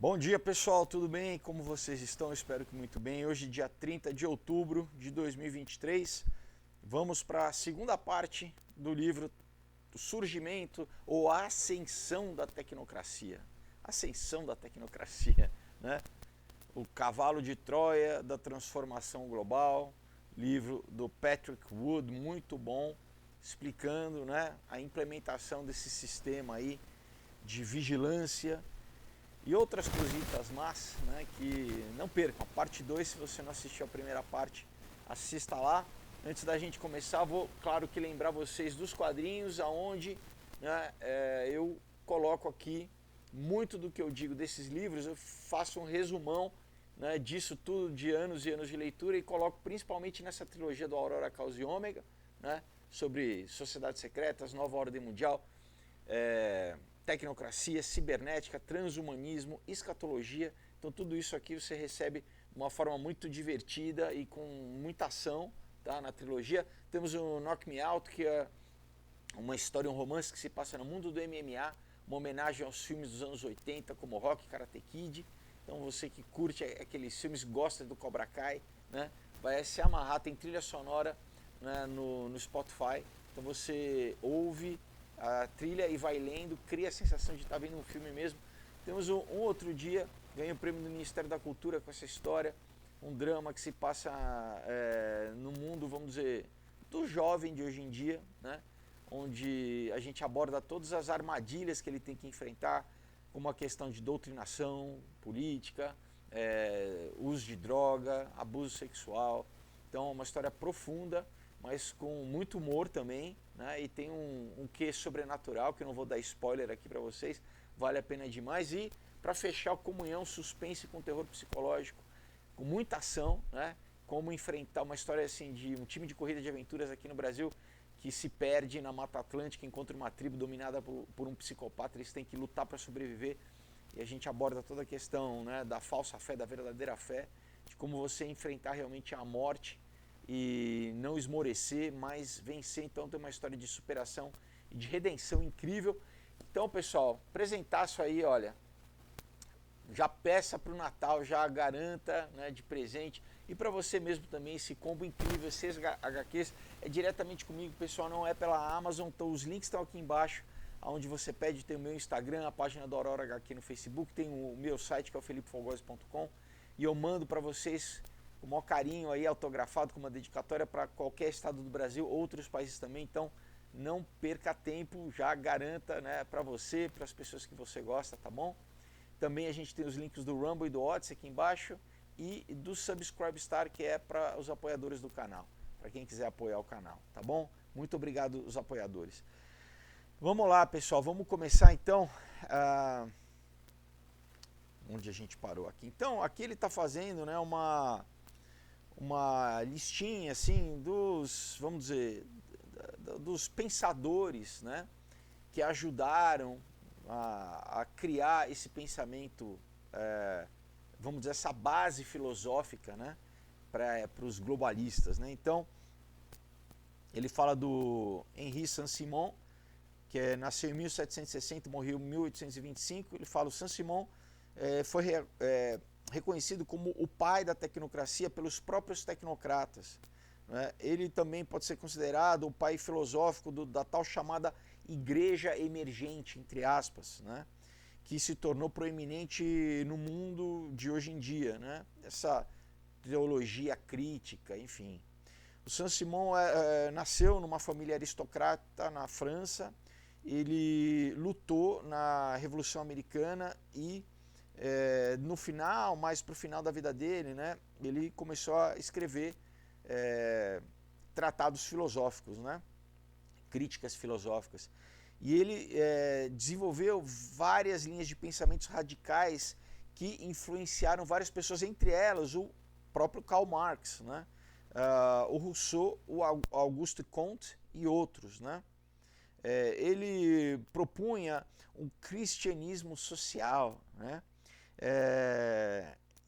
Bom dia pessoal, tudo bem? Como vocês estão? Espero que muito bem. Hoje, dia 30 de outubro de 2023, vamos para a segunda parte do livro do Surgimento ou a Ascensão da Tecnocracia. Ascensão da Tecnocracia, né? O Cavalo de Troia da Transformação Global, livro do Patrick Wood, muito bom, explicando, né, a implementação desse sistema aí de vigilância e outras cositas más, né, que não percam. A parte 2, se você não assistiu a primeira parte, assista lá. Antes da gente começar, vou, claro que lembrar vocês dos quadrinhos, aonde, né, eu coloco aqui muito do que eu digo desses livros, eu faço um resumão, né, disso tudo, de anos e anos de leitura, e coloco principalmente nessa trilogia do Aurora, Caos e Ômega, né, sobre sociedades secretas, nova ordem mundial, tecnocracia, cibernética, transhumanismo, escatologia. Então tudo isso aqui você recebe de uma forma muito divertida e com muita ação, tá, na trilogia. Temos o Knock Me Out, que é uma história, um romance que se passa no mundo do MMA, uma homenagem aos filmes dos anos 80, como Rock, Karate Kid. Então você que curte aqueles filmes, gosta do Cobra Kai, né, vai se amarrar. Tem trilha sonora, né, no Spotify. Então você ouve a trilha e vai lendo, cria a sensação de estar vendo um filme mesmo. Temos um outro dia, ganhei o prêmio do Ministério da Cultura com essa história, um drama que se passa no mundo, vamos dizer, do jovem de hoje em dia, né? Onde a gente aborda todas as armadilhas que ele tem que enfrentar, como a questão de doutrinação política, uso de droga, abuso sexual. Então é uma história profunda, mas com muito humor também, né? E tem um quê sobrenatural, que eu não vou dar spoiler aqui para vocês, vale a pena demais. E para fechar, comunhão, suspense com terror psicológico, com muita ação, né? Como enfrentar uma história assim de um time de corrida de aventuras aqui no Brasil que se perde na Mata Atlântica, encontra uma tribo dominada por um psicopata, eles têm que lutar para sobreviver. E a gente aborda toda a questão, né, da falsa fé, da verdadeira fé, de como você enfrentar realmente a morte e não esmorecer, mas vencer. Então tem uma história de superação e de redenção incrível. Então, pessoal, apresentaço aí, olha, já peça para o Natal, já garanta, né, de presente. E para você mesmo também, esse combo incrível, esses HQs, é diretamente comigo, pessoal, não é pela Amazon. Então os links estão aqui embaixo, onde você pede. Tem o meu Instagram, a página da Aurora HQ no Facebook, tem o meu site, que é o felipefogose.com, e eu mando para vocês com o maior carinho aí, autografado, com uma dedicatória para qualquer estado do Brasil, outros países também. Então não perca tempo, já garanta, né, para você, para as pessoas que você gosta, tá bom? Também a gente tem os links do Rumble e do Odyssey aqui embaixo, e do Subscribe Star, que é para os apoiadores do canal, para quem quiser apoiar o canal, tá bom? Muito obrigado os apoiadores. Vamos lá, pessoal, vamos começar então. Onde a gente parou aqui? Então, aqui ele está fazendo, né, uma listinha assim dos, vamos dizer, dos pensadores, né, que ajudaram a criar esse pensamento, vamos dizer, essa base filosófica, né, para os globalistas, né? Então, ele fala do Henri Saint-Simon, que nasceu em 1760 e morreu em 1825. Ele fala: o Saint-Simon foi reconhecido como o pai da tecnocracia pelos próprios tecnocratas, né? Ele também pode ser considerado o pai filosófico da tal chamada igreja emergente, entre aspas, né? Que se tornou proeminente no mundo de hoje em dia, né? Essa teologia crítica, enfim. O Saint-Simon nasceu numa família aristocrata na França. Ele lutou na Revolução Americana e no final, mais para o final da vida dele, né, ele começou a escrever tratados filosóficos, né, críticas filosóficas. E ele desenvolveu várias linhas de pensamentos radicais que influenciaram várias pessoas, entre elas o próprio Karl Marx, né, o Rousseau, o Auguste Comte e outros, né. Ele propunha um cristianismo social, né,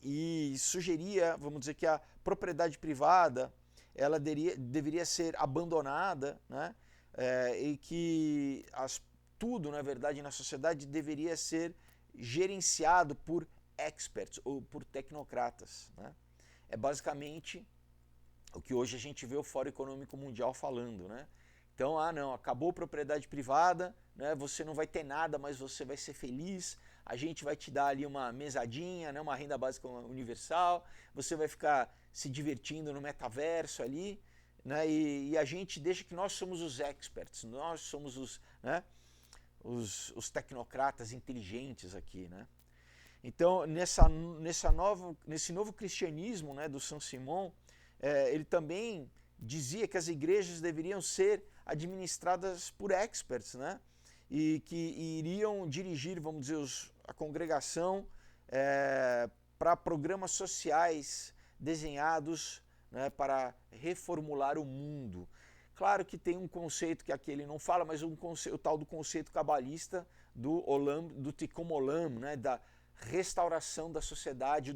e sugeria, vamos dizer, que a propriedade privada ela deveria ser abandonada, né, e que tudo, na verdade, na sociedade deveria ser gerenciado por experts ou por tecnocratas, né? É basicamente o que hoje a gente vê o Fórum Econômico Mundial falando, né? Então, não, acabou a propriedade privada, né? Você não vai ter nada, mas você vai ser feliz. A gente vai te dar ali uma mesadinha, né? Uma renda básica universal. Você vai ficar se divertindo no metaverso ali, né? E a gente deixa que nós somos os experts, nós somos os, né? Os tecnocratas inteligentes aqui, né? Então, nesse novo cristianismo, né, do Saint-Simon, ele também dizia que as igrejas deveriam ser administradas por experts, né? E que iriam dirigir, vamos dizer, a congregação para programas sociais desenhados, né, para reformular o mundo. Claro que tem um conceito que aqui ele não fala, mas o tal do conceito cabalista do Tikkun Olam, né, da restauração da sociedade,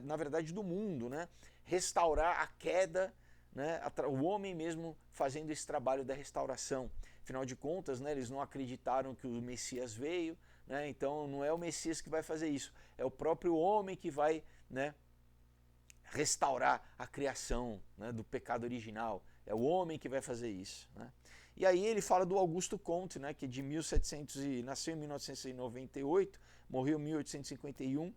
na verdade do mundo, né? Restaurar a queda, né? O homem mesmo fazendo esse trabalho da restauração. Afinal de contas, né, eles não acreditaram que o Messias veio, né? Então não é o Messias que vai fazer isso, é o próprio homem que vai, né, restaurar a criação, né, do pecado original. É o homem que vai fazer isso, né? E aí ele fala do Augusto Comte, né, que de 1700 nasceu em 1998, morreu em 1851,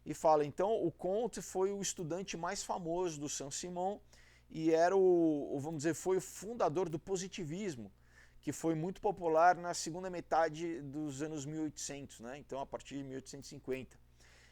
e fala, então, o Comte foi o estudante mais famoso do Saint-Simon e era vamos dizer, foi o fundador do positivismo, que foi muito popular na segunda metade dos anos 1800, né? Então a partir de 1850.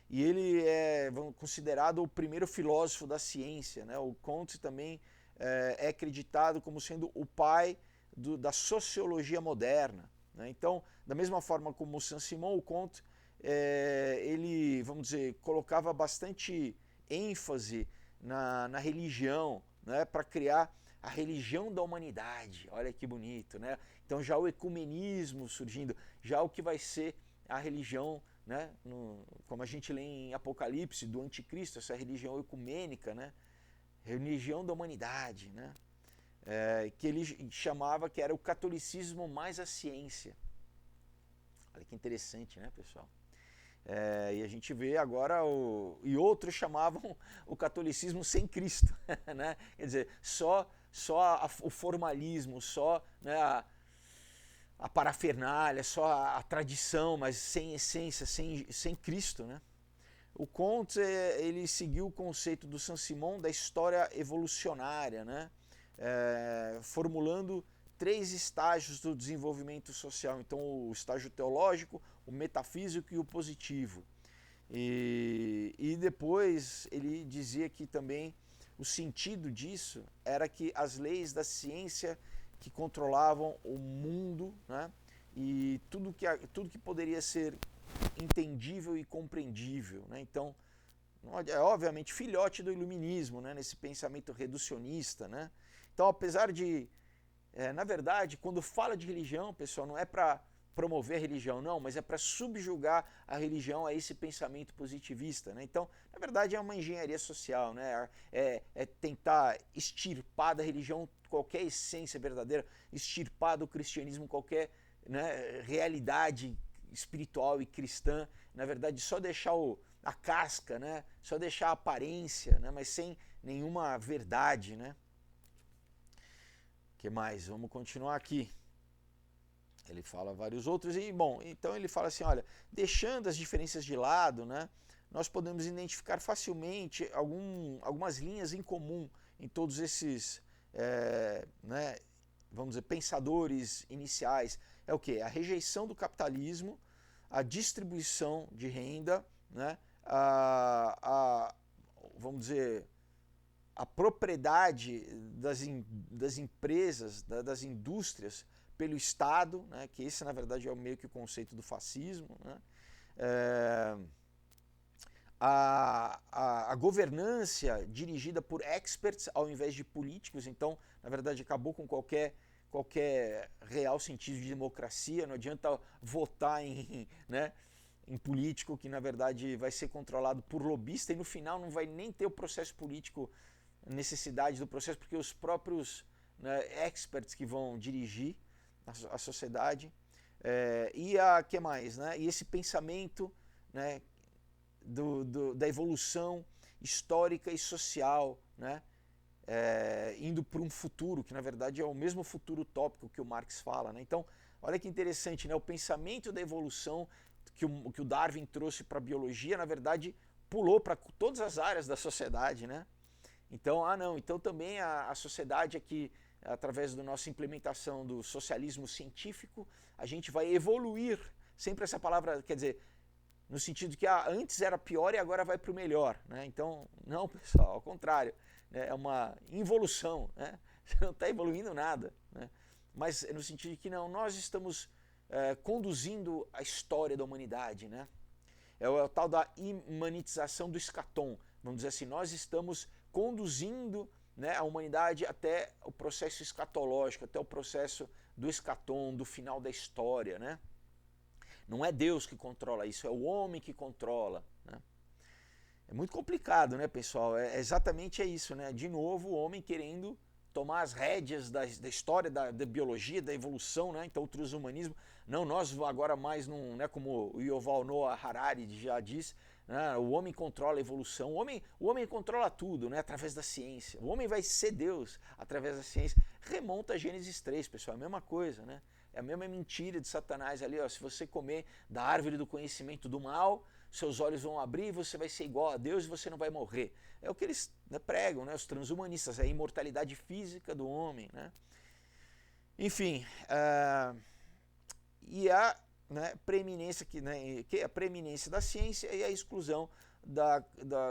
E ele é considerado o primeiro filósofo da ciência, né? O Comte também é acreditado como sendo o pai da sociologia moderna, né? Então, da mesma forma como o Saint-Simon, o Comte, ele, vamos dizer, colocava bastante ênfase na religião, né? Para criar a religião da humanidade. Olha que bonito, né? Então já o ecumenismo surgindo, já o que vai ser a religião, né? Como a gente lê em Apocalipse, do anticristo, essa religião ecumênica, né? Religião da humanidade, né? Que ele chamava que era o catolicismo mais a ciência. Olha que interessante, né, pessoal? E a gente vê agora, e outros chamavam o catolicismo sem Cristo, né? Quer dizer, só o formalismo, só, né, a parafernália, só a tradição, mas sem essência, sem Cristo, né? O Comte, ele seguiu o conceito do Saint-Simon da história evolucionária, né? Formulando 3 estágios do desenvolvimento social. Então, o estágio teológico, o metafísico e o positivo. E depois ele dizia que também o sentido disso era que as leis da ciência que controlavam o mundo, né? E tudo que poderia ser entendível e compreendível, né? Então, é obviamente filhote do iluminismo, né? Nesse pensamento reducionista, né? Então, apesar de, na verdade, quando fala de religião, pessoal, não é para promover a religião, não, mas é para subjugar a religião a esse pensamento positivista, né? Então, na verdade, é uma engenharia social, né? É tentar extirpar da religião qualquer essência verdadeira, extirpar do cristianismo qualquer, né, realidade espiritual e cristã, na verdade, só deixar a casca, né? Só deixar a aparência, né? Mas sem nenhuma verdade, né? O que mais? Vamos continuar aqui. Ele fala vários outros e, bom, então ele fala assim, olha, deixando as diferenças de lado, né, nós podemos identificar facilmente algumas linhas em comum em todos esses, né, vamos dizer, pensadores iniciais. É o quê? A rejeição do capitalismo, a distribuição de renda, né, vamos dizer, a propriedade das empresas, das indústrias pelo Estado, né, que esse na verdade é meio que o conceito do fascismo, né, a governância dirigida por experts ao invés de políticos, então na verdade acabou com qualquer real sentido de democracia, não adianta votar né, em político que na verdade vai ser controlado por lobista e no final não vai nem ter o processo político, necessidade do processo, porque os próprios, né, experts que vão dirigir a sociedade, que mais, né? E esse pensamento, né, da evolução histórica e social, né? Indo para um futuro, que na verdade é o mesmo futuro utópico que o Marx fala, né? Então, olha que interessante, né? O pensamento da evolução que o Darwin trouxe para a biologia, na verdade, pulou para todas as áreas da sociedade, né? Então, então também a sociedade aqui, através da nossa implementação do socialismo científico, a gente vai evoluir, sempre essa palavra, quer dizer, no sentido que antes era pior e agora vai para o melhor, né? Então, não, pessoal, ao contrário, né? É uma involução, né? Você não está evoluindo nada, né? Mas no sentido de que não, nós estamos conduzindo a história da humanidade, né? É o tal da imanitização do escatom, vamos dizer assim, nós estamos conduzindo, né, a humanidade até o processo escatológico, até o processo do escatom, do final da história, né? Não é Deus que controla isso, é o homem que controla, né? É muito complicado, né, pessoal? Exatamente isso, né? De novo, o homem querendo tomar as rédeas da história, da biologia, da evolução, né? Então o transhumanismo, não, nós agora mais não, né, como o Yuval Noah Harari já diz, né, o homem controla a evolução, o homem controla tudo, né, através da ciência, o homem vai ser Deus através da ciência, remonta a Gênesis 3, pessoal, é a mesma coisa, né? É a mesma mentira de Satanás ali, ó, se você comer da árvore do conhecimento do mal, seus olhos vão abrir, você vai ser igual a Deus e você não vai morrer. É o que eles, né, pregam, né, os transhumanistas, a imortalidade física do homem, né? Enfim, e a, né, preeminência, que a preeminência da ciência e a exclusão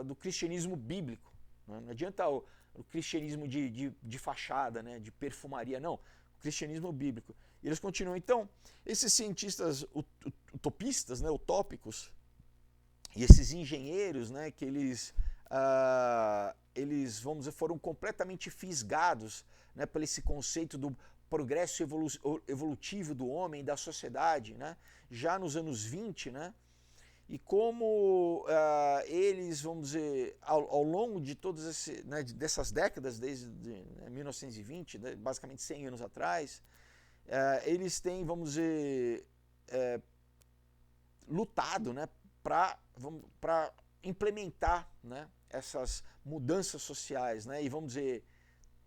do cristianismo bíblico, né? Não adianta o cristianismo de fachada, né, de perfumaria, não, o cristianismo bíblico. E eles continuam, então, esses cientistas utopistas, né, utópicos, e esses engenheiros, né, que eles, vamos dizer, foram completamente fisgados, né, por esse conceito do progresso evolutivo do homem, da sociedade, né, já nos anos 20, né, e como eles, vamos dizer, ao longo de todas né, dessas décadas, desde 1920, né, basicamente 100 anos atrás, eles têm, vamos dizer, lutado, né, para implementar, né, essas mudanças sociais, né, e vamos dizer,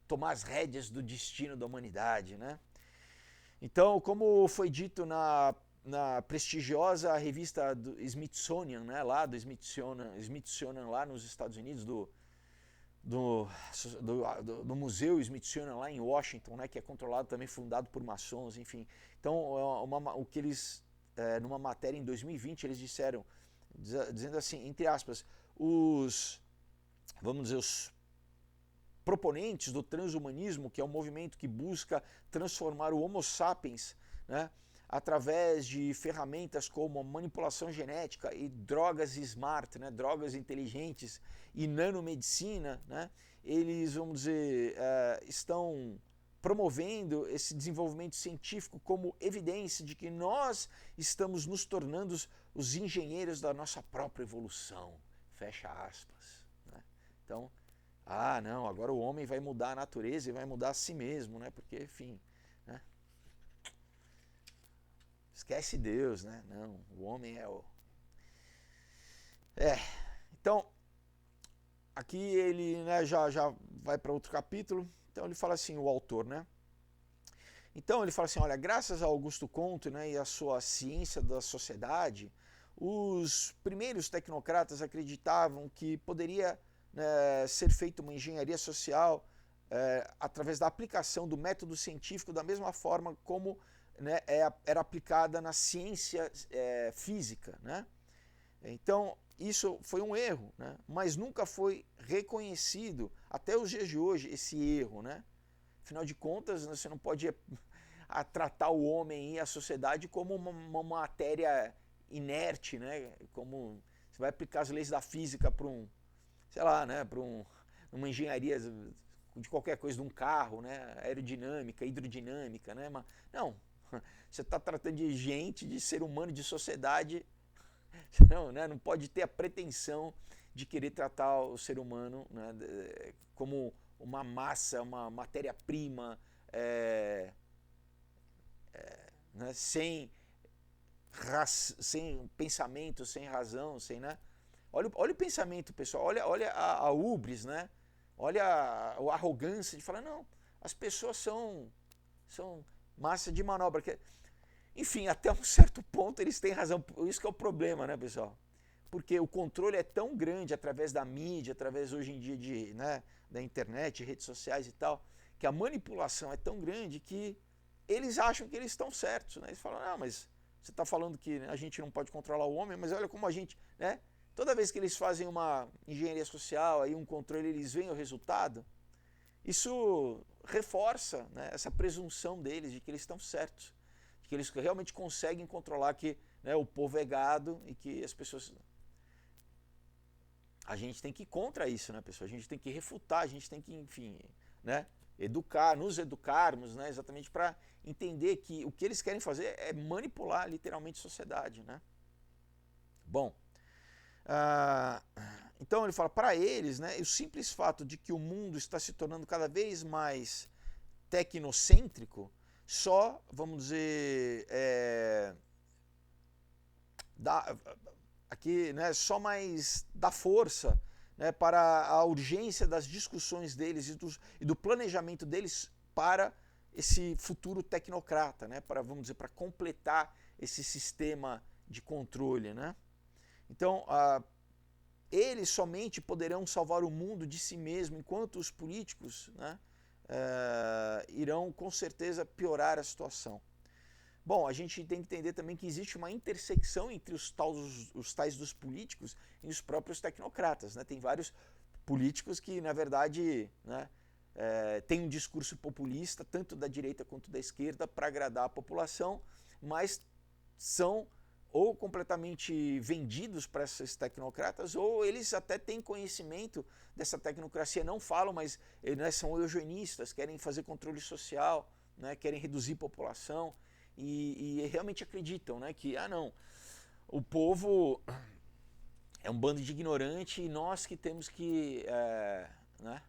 tomar as rédeas do destino da humanidade, né. Então, como foi dito na prestigiosa revista do Smithsonian, né, lá do Smithsonian lá nos Estados Unidos, do Museu Smithsonian lá em Washington, né, que é controlado também, fundado por maçons, enfim. Então, o que eles, numa matéria em 2020, eles disseram, dizendo assim, entre aspas, vamos dizer, os proponentes do transhumanismo, que é um movimento que busca transformar o Homo sapiens, né, através de ferramentas como a manipulação genética e drogas smart, né, drogas inteligentes e nanomedicina, né, eles, vamos dizer, estão promovendo esse desenvolvimento científico como evidência de que nós estamos nos tornando os engenheiros da nossa própria evolução, fecha aspas, né? Então, não, agora o homem vai mudar a natureza e vai mudar a si mesmo, né? Porque, enfim, né? Esquece Deus, né? Não, o homem é o... Então, aqui ele, né, já vai para outro capítulo, então ele fala assim, o autor, né? Então ele fala assim, olha, graças a Augusto Comte, né, e a sua ciência da sociedade, os primeiros tecnocratas acreditavam que poderia ser feita uma engenharia social através da aplicação do método científico da mesma forma como, né, era aplicada na ciência física, né? Então isso foi um erro, né? Mas nunca foi reconhecido até os dias de hoje esse erro, né? Afinal de contas, você não pode tratar o homem e a sociedade como uma matéria inerte, né? Como você vai aplicar as leis da física para sei lá, né, para uma engenharia de qualquer coisa, de um carro, né, aerodinâmica, hidrodinâmica, né, mas não, você está tratando de gente, de ser humano, de sociedade, não, né, não pode ter a pretensão de querer tratar o ser humano, né, como uma massa, uma matéria-prima, né, sem pensamento, sem razão, sem, né, Olha o pensamento, pessoal, olha a ubris, né? Olha a arrogância de falar, não, as pessoas são massa de manobra. Enfim, até um certo ponto eles têm razão, isso que é o problema, né, pessoal? Porque o controle é tão grande através da mídia, através hoje em dia né, da internet, redes sociais e tal, que a manipulação é tão grande que eles acham que eles estão certos, né? Eles falam, não, mas você está falando que a gente não pode controlar o homem, mas olha como a gente, né? Toda vez que eles fazem uma engenharia social, aí um controle, eles veem o resultado, isso reforça, né, essa presunção deles de que eles estão certos, de que eles realmente conseguem controlar que, né, o povo é gado e que as pessoas... A gente tem que ir contra isso, né, pessoal? A gente tem que refutar, a gente tem que, enfim, né, nos educarmos, né, exatamente para entender que o que eles querem fazer é manipular literalmente a sociedade, né? Bom, então ele fala, para eles, né, o simples fato de que o mundo está se tornando cada vez mais tecnocêntrico, só, vamos dizer, aqui, né, só mais dá força, né, para a urgência das discussões deles e do planejamento deles para esse futuro tecnocrata, né, para, vamos dizer, para completar esse sistema de controle, né? Então, eles somente poderão salvar o mundo de si mesmo, enquanto os políticos, né, irão com certeza piorar a situação. Bom, a gente tem que entender também que existe uma intersecção entre os tais dos políticos e os próprios tecnocratas, né? Tem vários políticos que, na verdade, né, têm um discurso populista, tanto da direita quanto da esquerda, para agradar a população, mas são ou completamente vendidos para esses tecnocratas, ou eles até têm conhecimento dessa tecnocracia, não falam, mas, né, são eugenistas, querem fazer controle social, né, querem reduzir a população, e realmente acreditam, né, que, não, o povo é um bando de ignorante e nós que temos que, né,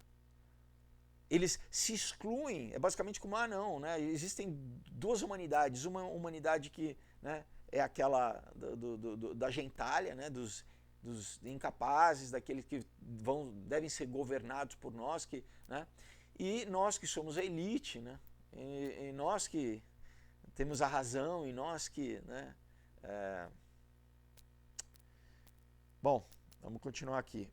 eles se excluem, é basicamente como, não, né, existem duas humanidades, uma humanidade que, né, é aquela da gentalha, né, dos incapazes, daqueles que devem ser governados por nós, né, e nós que somos a elite, né, e nós que temos a razão, e nós que, né, bom, vamos continuar aqui.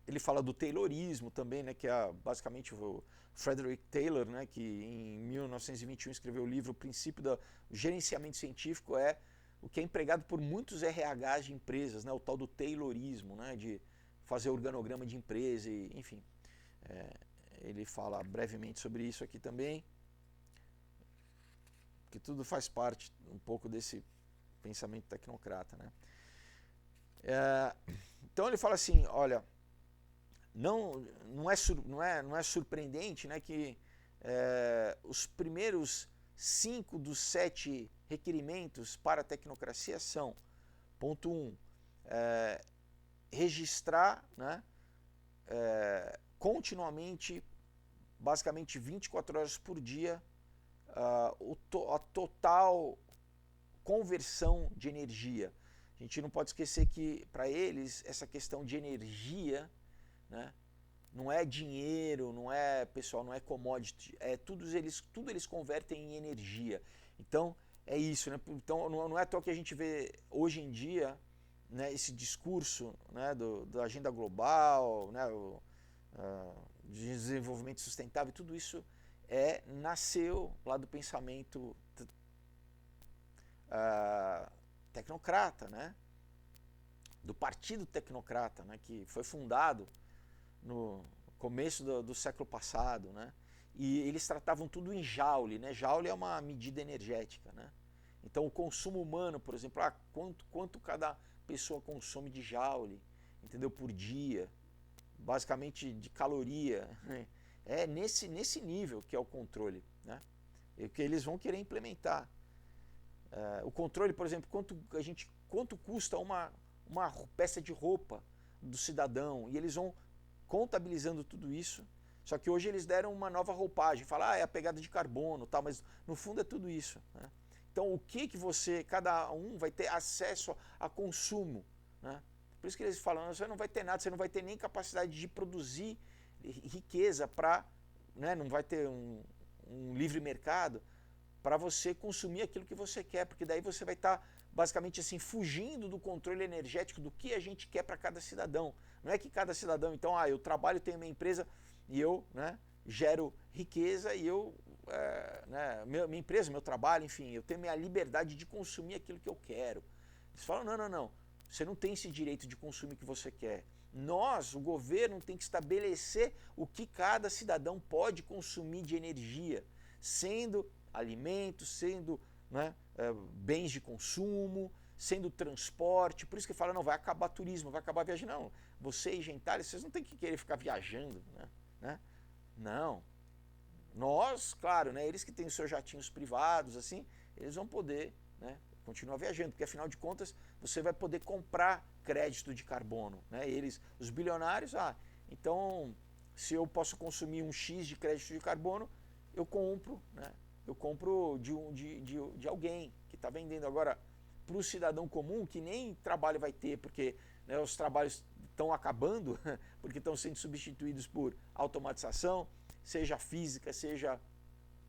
Ele fala do Taylorismo também, né, que é basicamente o Frederick Taylor, né, que em 1921 escreveu o livro O Princípio do Gerenciamento Científico, o que é empregado por muitos RHs de empresas, né, o tal do Taylorismo, né, de fazer organograma de empresa, e, enfim. Ele fala brevemente sobre isso aqui também, que tudo faz parte um pouco desse pensamento tecnocrata, né. Então ele fala assim, olha, não é surpreendente, né, que os primeiros 5 dos 7 requerimentos para a tecnocracia são, ponto 1, registrar, né, continuamente, basicamente 24 horas por dia, a total conversão de energia. A gente não pode esquecer que, para eles, essa questão de energia, né, não é dinheiro, não é, pessoal, não é commodity, tudo eles convertem em energia. Então, é isso, né? Então, não é à toa que a gente vê hoje em dia, né, esse discurso, né, da agenda global, né, de desenvolvimento sustentável, tudo isso nasceu lá do pensamento tecnocrata, né, do partido tecnocrata, né, que foi fundado no começo do século passado, né? E eles tratavam tudo em joule, né? Joule é uma medida energética, né? Então o consumo humano, por exemplo, quanto cada pessoa consome de joule, entendeu? Por dia, basicamente de caloria, né? É nesse nível que é o controle, né? E que eles vão querer implementar. O controle, por exemplo, quanto custa uma peça de roupa do cidadão, e eles vão contabilizando tudo isso, só que hoje eles deram uma nova roupagem, falam, é a pegada de carbono, tal, mas no fundo é tudo isso, né? Então, o que você, cada um vai ter acesso a consumo, né? Por isso que eles falam, você não vai ter nada, você não vai ter nem capacidade de produzir riqueza para, né, não vai ter um livre mercado para você consumir aquilo que você quer, porque daí você vai estar basicamente assim fugindo do controle energético do que a gente quer para cada cidadão. Não é que cada cidadão, então, eu trabalho, tenho minha empresa e eu, né, gero riqueza e eu, né, minha empresa, meu trabalho, enfim, eu tenho minha liberdade de consumir aquilo que eu quero. Eles falam, não, você não tem esse direito de consumir o que você quer. Nós, o governo, tem que estabelecer o que cada cidadão pode consumir de energia, sendo alimentos, sendo, né, bens de consumo, sendo transporte. Por isso que fala, não, vai acabar turismo, vai acabar viagem. Não, vocês, gentalhas, vocês não tem que querer ficar viajando, né? Não. Nós, claro, né, eles que têm os seus jatinhos privados, assim, eles vão poder, né, continuar viajando, porque afinal de contas você vai poder comprar crédito de carbono, né? Eles, os bilionários, então se eu posso consumir um X de crédito de carbono, eu compro, né? Eu compro de alguém que está vendendo. Agora, para o cidadão comum, que nem trabalho vai ter, porque, né, os trabalhos estão acabando, porque estão sendo substituídos por automatização, seja física, seja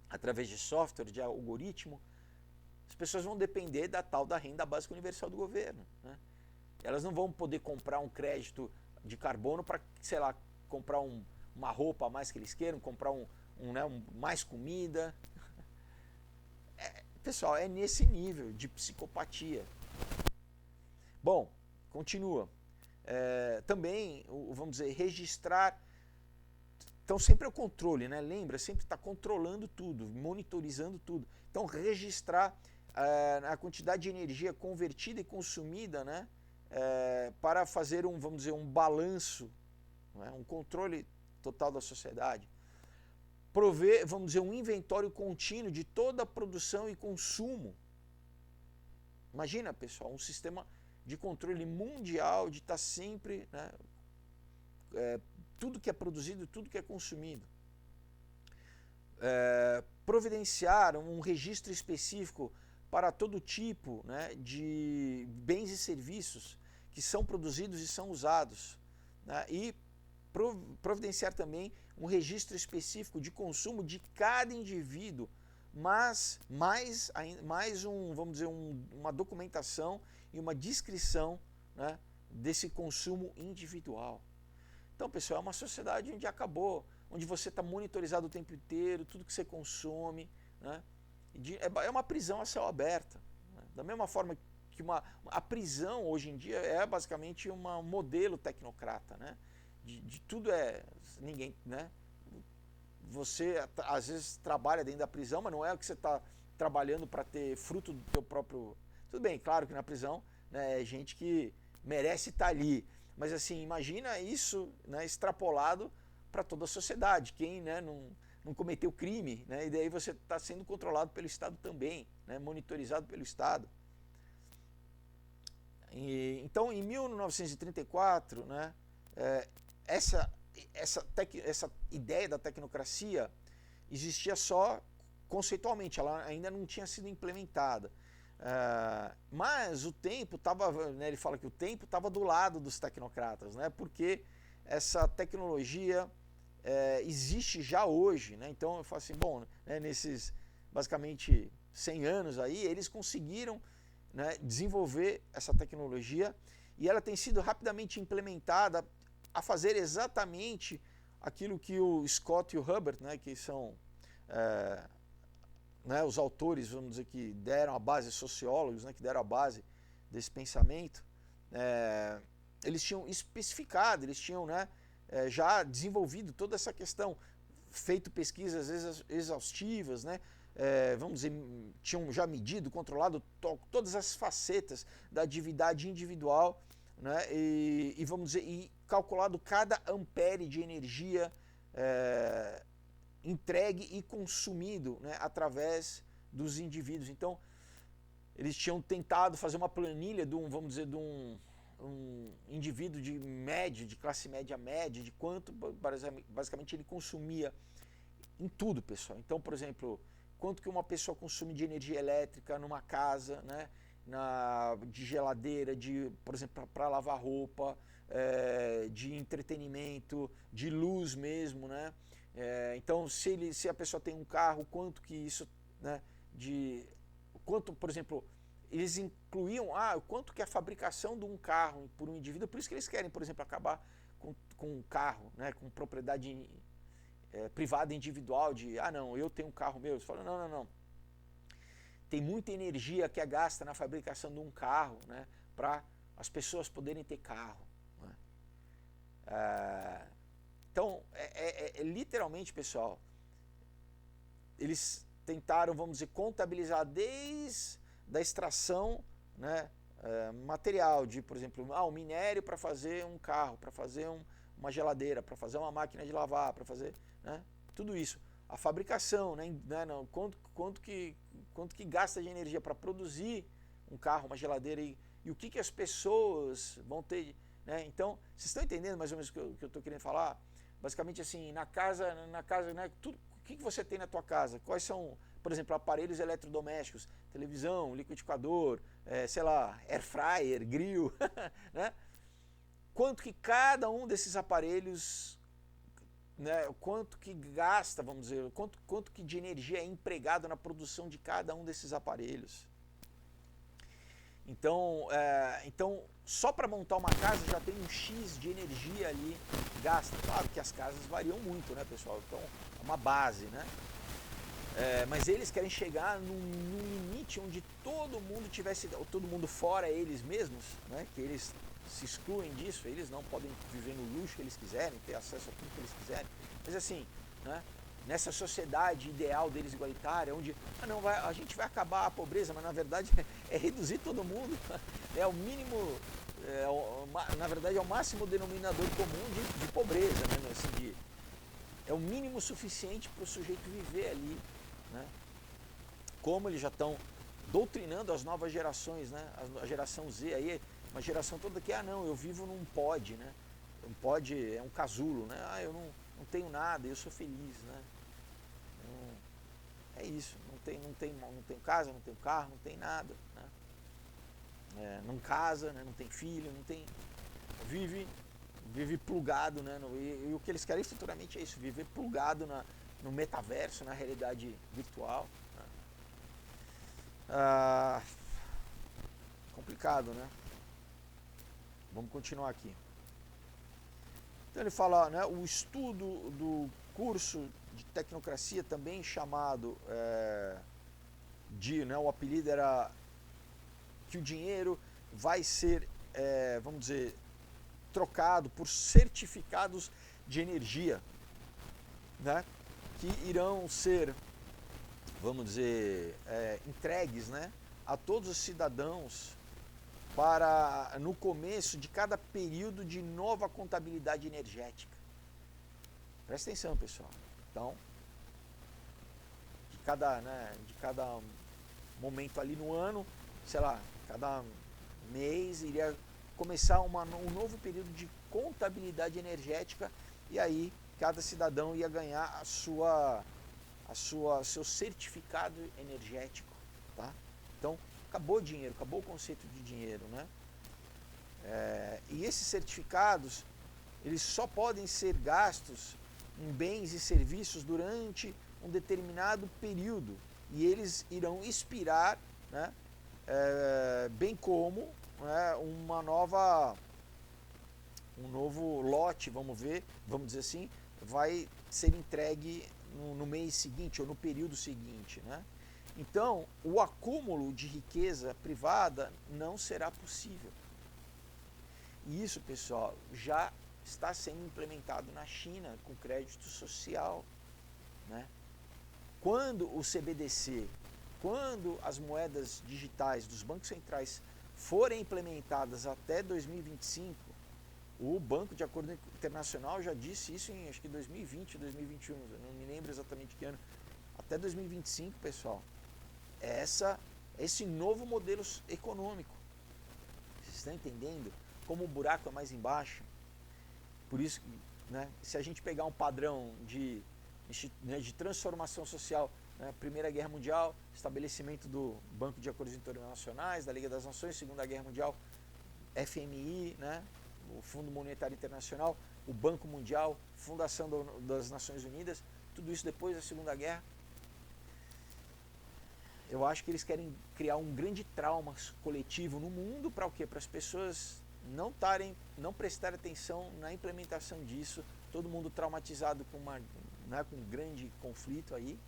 através de software, de algoritmo, as pessoas vão depender da tal da renda básica universal do governo, né? Elas não vão poder comprar um crédito de carbono para, sei lá, comprar uma roupa a mais que eles queiram, comprar mais comida. Pessoal, é nesse nível de psicopatia. Bom, continua. Também, vamos dizer, registrar. Então sempre é o controle, né? Lembra, sempre está controlando tudo, monitorizando tudo. Então registrar a quantidade de energia convertida e consumida, né? Para fazer vamos dizer, um balanço, né? Um controle total da sociedade. Prover, vamos dizer, um inventório contínuo de toda a produção e consumo. Imagina, pessoal, um sistema de controle mundial de estar sempre, né, tudo que é produzido, tudo que é consumido. Providenciar um registro específico para todo tipo, né, de bens e serviços que são produzidos e são usados, né, e providenciar também um registro específico de consumo de cada indivíduo, mas mais vamos dizer, uma documentação e uma descrição, né, desse consumo individual. Então, pessoal, é uma sociedade onde acabou, onde você está monitorizado o tempo inteiro, tudo que você consome, né? É uma prisão a céu aberto, né? Da mesma forma que a prisão hoje em dia é basicamente um modelo tecnocrata, né? De tudo ninguém, né? Você às vezes trabalha dentro da prisão, mas não é o que você está trabalhando para ter fruto do teu próprio. Tudo bem, claro que na prisão, né, é gente que merece estar ali. Mas assim, imagina isso, né, extrapolado para toda a sociedade. Quem, né, não cometeu crime, né, e daí você está sendo controlado pelo Estado também, né, monitorizado pelo Estado. Então, em 1934, né, essa ideia da tecnocracia existia só conceitualmente, ela ainda não tinha sido implementada. Mas o tempo estava, né, ele fala que o tempo estava do lado dos tecnocratas, né, porque essa tecnologia existe já hoje, né, então eu falo assim, bom, né, nesses basicamente 100 anos aí, eles conseguiram, né, desenvolver essa tecnologia e ela tem sido rapidamente implementada a fazer exatamente aquilo que o Scott e o Hubbard, né, que são né, os autores, vamos dizer, que deram a base, sociólogos, né, que deram a base desse pensamento, eles tinham especificado, eles tinham, né, já desenvolvido toda essa questão, feito pesquisas exaustivas, né, vamos dizer, tinham já medido, controlado todas as facetas da atividade individual, né, e vamos dizer, e calculado cada ampere de energia entregue e consumido, né, através dos indivíduos. Então, eles tinham tentado fazer uma planilha vamos dizer, de um indivíduo de classe média, de quanto basicamente ele consumia em tudo, pessoal. Então, por exemplo, quanto que uma pessoa consome de energia elétrica numa casa, né? De geladeira, por exemplo, para lavar roupa, de entretenimento, de luz mesmo, né? Então, se a pessoa tem um carro, quanto que isso, né? Quanto, por exemplo, eles incluíam quanto que a fabricação de um carro por um indivíduo, por isso que eles querem, por exemplo, acabar com um carro, né? Com propriedade privada individual não, eu tenho um carro meu. Eles falam, não. Tem muita energia que é gasta na fabricação de um carro, né, para as pessoas poderem ter carro. Né? Então, literalmente, pessoal, eles tentaram, vamos dizer, contabilizar desde a extração, né, material, por exemplo, o minério para fazer um carro, para fazer uma geladeira, para fazer uma máquina de lavar, para fazer, né, tudo isso. A fabricação, né, quanto que gasta de energia para produzir um carro, uma geladeira e o que as pessoas vão ter, né? Então, vocês estão entendendo mais ou menos o que eu estou querendo falar? Basicamente assim, na casa, né, tudo, o que você tem na tua casa? Quais são, por exemplo, aparelhos eletrodomésticos, televisão, liquidificador, sei lá, air fryer, grill, né? Quanto que cada um desses aparelhos, né, quanto que gasta, vamos dizer, quanto que de energia é empregado na produção de cada um desses aparelhos. Então, só para montar uma casa já tem um X de energia ali gasta. Claro que as casas variam muito, né, pessoal? Então, é uma base, né? Mas eles querem chegar num limite onde todo mundo fora eles mesmos, né, que eles se excluem disso, eles não podem viver no luxo que eles quiserem, ter acesso a tudo que eles quiserem. Mas assim, né, nessa sociedade ideal deles igualitária, onde a gente vai acabar a pobreza, mas na verdade é reduzir todo mundo, é o mínimo, na verdade é o máximo denominador comum de pobreza, né, assim, é o mínimo suficiente para o sujeito viver ali, né? Como eles já estão doutrinando as novas gerações, né? A geração Z aí, uma geração toda que, eu vivo num pod, né? Um pod é um casulo, né? Eu não tenho nada, eu sou feliz, né? É isso, não tenho casa, não tenho carro, não tem nada, né? Não casa, né? Não tem filho, não tem... Vive plugado, né? E o que eles querem futuramente é isso, viver plugado no metaverso, na realidade virtual. Né? Complicado, né? Vamos continuar aqui. Então ele fala, né, o estudo do curso de tecnocracia, também chamado né, o apelido era que o dinheiro vai ser, vamos dizer, trocado por certificados de energia, né, que irão ser, vamos dizer, entregues, né, a todos os cidadãos para no começo de cada período de nova contabilidade energética. Presta atenção, pessoal. Então, de cada momento ali no ano, sei lá, cada mês iria começar um novo período de contabilidade energética e aí cada cidadão ia ganhar seu certificado energético, tá? Então, acabou o dinheiro, acabou o conceito de dinheiro, né? E esses certificados, eles só podem ser gastos em bens e serviços durante um determinado período e eles irão expirar, né? Bem como, né, um novo lote, vamos dizer assim, vai ser entregue no mês seguinte ou no período seguinte, né? Então, o acúmulo de riqueza privada não será possível. E isso, pessoal, já está sendo implementado na China com crédito social, né? Quando o CBDC, quando as moedas digitais dos bancos centrais forem implementadas até 2025, o Banco de Acordo Internacional já disse isso em, acho que 2020, 2021, eu não me lembro exatamente que ano, até 2025, pessoal, esse novo modelo econômico. Vocês estão entendendo como o buraco é mais embaixo? Por isso, né, se a gente pegar um padrão de transformação social né? Primeira Guerra Mundial, estabelecimento do Banco de Acordos Internacionais, da Liga das Nações. Segunda Guerra Mundial, FMI, né? O Fundo Monetário Internacional, o Banco Mundial, fundação das Nações Unidas, tudo isso depois da Segunda Guerra. Eu acho que eles querem criar um grande trauma coletivo no mundo para o quê? Para as pessoas não prestarem atenção na implementação disso, todo mundo traumatizado com um grande conflito aí.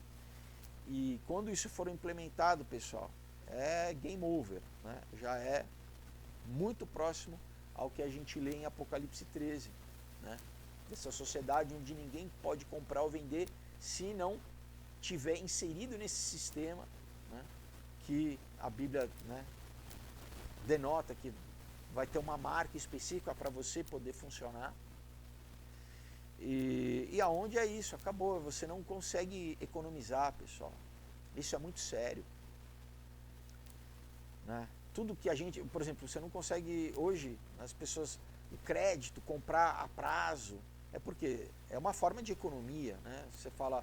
E quando isso for implementado, pessoal, é game over, né? Já é muito próximo ao que a gente lê em Apocalipse 13, né? Dessa sociedade onde ninguém pode comprar ou vender se não tiver inserido nesse sistema, né? Que a Bíblia, né, denota que vai ter uma marca específica para você poder funcionar. E aonde é isso? Acabou, você não consegue economizar, pessoal. Isso é muito sério, né? Tudo que a gente, por exemplo, você não consegue hoje, as pessoas, o crédito, comprar a prazo, é porque é uma forma de economia, né? Você fala,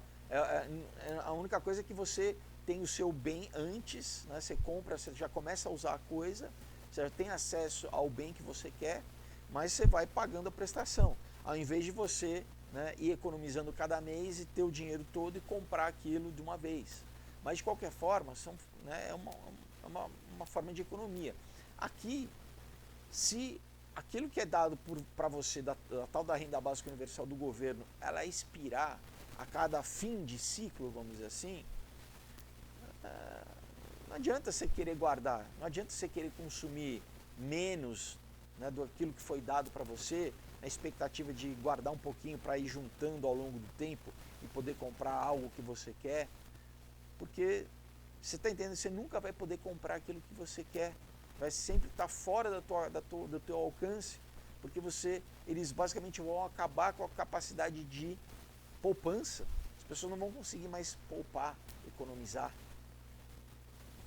a única coisa é que você tem o seu bem antes, né? Você compra, você já começa a usar a coisa, você já tem acesso ao bem que você quer, mas você vai pagando a prestação, ao invés de você, né, ir economizando cada mês e ter o dinheiro todo e comprar aquilo de uma vez. Mas de qualquer forma, né, é uma forma de economia. Aqui, se aquilo que é dado para você da tal da renda básica universal do governo, ela expirar a cada fim de ciclo, vamos dizer assim, não adianta você querer guardar, não adianta você querer consumir menos, né, do aquilo que foi dado para você, na expectativa de guardar um pouquinho para ir juntando ao longo do tempo e poder comprar algo que você quer, porque você está entendendo, você nunca vai poder comprar aquilo que você quer, vai sempre estar fora do teu alcance, porque eles basicamente vão acabar com a capacidade de poupança. As pessoas não vão conseguir mais poupar, economizar.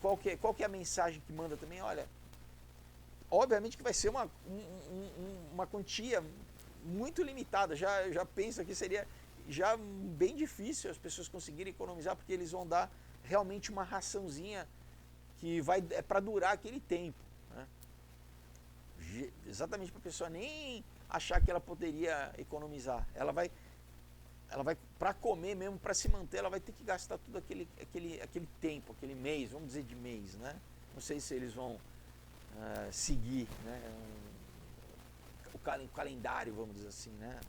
Qual que é a mensagem que manda também? Olha, obviamente que vai ser uma quantia muito limitada. Já penso que seria já bem difícil as pessoas conseguirem economizar, porque eles vão dar realmente uma raçãozinha que é para durar aquele tempo, né? Exatamente para a pessoa nem achar que ela poderia economizar. Ela vai para comer mesmo, para se manter, ela vai ter que gastar tudo aquele tempo, aquele mês, vamos dizer de mês, né? Não sei se eles vão seguir, né, o calendário, vamos dizer assim, né?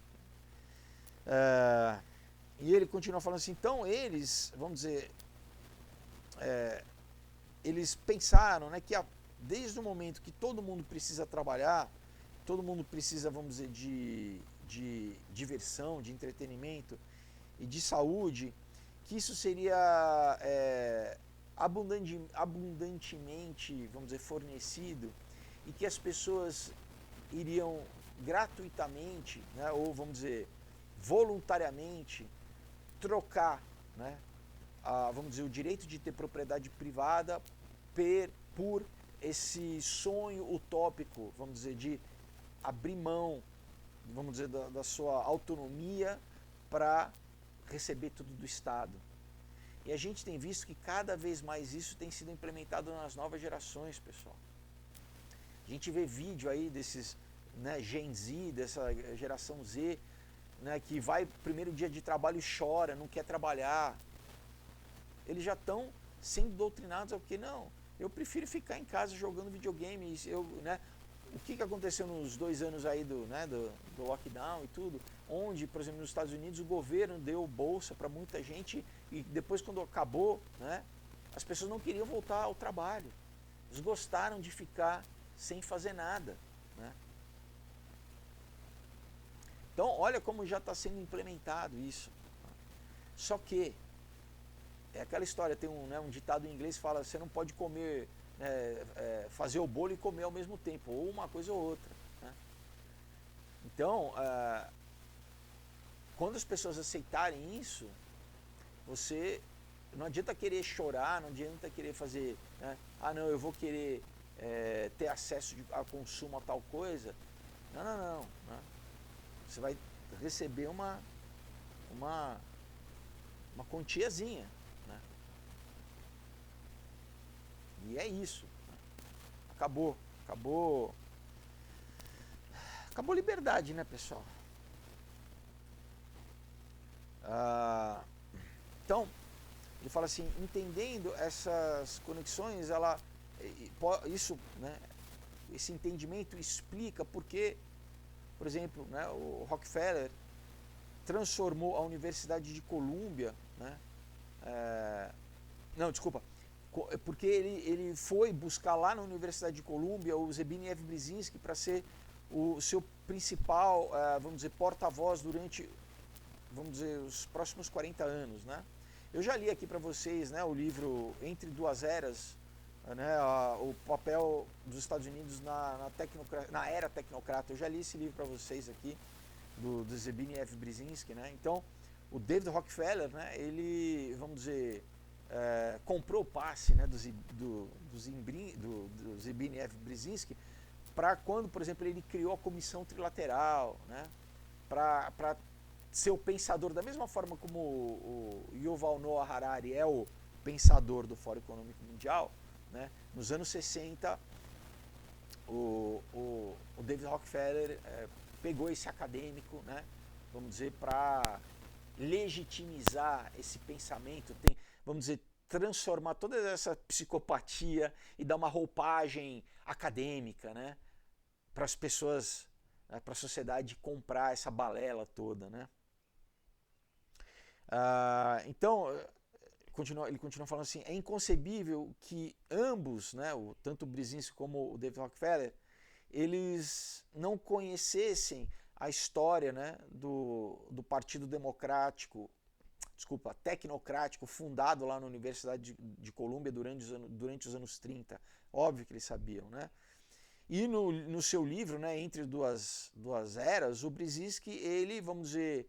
E ele continua falando assim, então eles, vamos dizer, eles pensaram, né, que desde o momento que todo mundo precisa trabalhar, todo mundo precisa, vamos dizer, de diversão, de entretenimento e de saúde, que isso seria abundantemente, vamos dizer, fornecido, e que as pessoas iriam gratuitamente, né, ou vamos dizer, voluntariamente, trocar, né, vamos dizer, o direito de ter propriedade privada por esse sonho utópico, vamos dizer, de abrir mão, vamos dizer, da sua autonomia para receber tudo do Estado. E a gente tem visto que cada vez mais isso tem sido implementado nas novas gerações, pessoal. A gente vê vídeo aí desses, né, Gen Z, dessa geração Z, né, que vai primeiro dia de trabalho e chora, não quer trabalhar. Eles já estão sendo doutrinados ao que não. Eu prefiro ficar em casa jogando videogame. Né, o que aconteceu nos 2 anos aí do lockdown e tudo, onde, por exemplo, nos Estados Unidos o governo deu bolsa para muita gente e depois, quando acabou, né, as pessoas não queriam voltar ao trabalho. Eles gostaram de ficar sem fazer nada, né? Então, olha como já está sendo implementado isso. Só que é aquela história, tem um ditado em inglês que fala, você não pode comer, fazer o bolo e comer ao mesmo tempo, ou uma coisa ou outra, né? Então, quando as pessoas aceitarem isso, não adianta querer chorar, não adianta querer fazer, né, não, eu vou querer ter acesso a consumo a tal coisa. Não. Né? Você vai receber uma quantiazinha, né? E é isso. Acabou. Acabou a liberdade, né, pessoal? Então, ele fala assim, entendendo essas conexões, isso, né, esse entendimento explica porque, por exemplo, né, o Rockefeller transformou a Universidade de Colômbia, né, porque ele foi buscar lá na Universidade de Colômbia o Zbigniew Brzezinski para ser o seu principal, vamos dizer, porta-voz durante, vamos dizer, os próximos 40 anos, né? Eu já li aqui para vocês, né, o livro Entre Duas Eras, né, o papel dos Estados Unidos na era tecnocrata. Eu já li esse livro para vocês aqui, do Zbigniew Brzezinski, né? Então, o David Rockefeller, né, ele, vamos dizer, comprou o passe, né, do Zbigniew Brzezinski para quando, por exemplo, ele criou a Comissão Trilateral, né, para ser o pensador, da mesma forma como o Yuval Noah Harari é o pensador do Fórum Econômico Mundial, né, nos anos 60, o David Rockefeller pegou esse acadêmico, né, vamos dizer, para legitimizar esse pensamento, vamos dizer, transformar toda essa psicopatia e dar uma roupagem acadêmica, né, para as pessoas, né, para a sociedade comprar essa balela toda, né. Então, ele continua falando assim, é inconcebível que ambos, né, tanto o Brzezinski como o David Rockefeller, eles não conhecessem a história, né, do Partido Tecnocrático, fundado lá na Universidade de Colômbia durante os anos 30. Óbvio que eles sabiam, né? E no seu livro, né, Entre Duas Eras, o Brzezinski, ele, vamos dizer,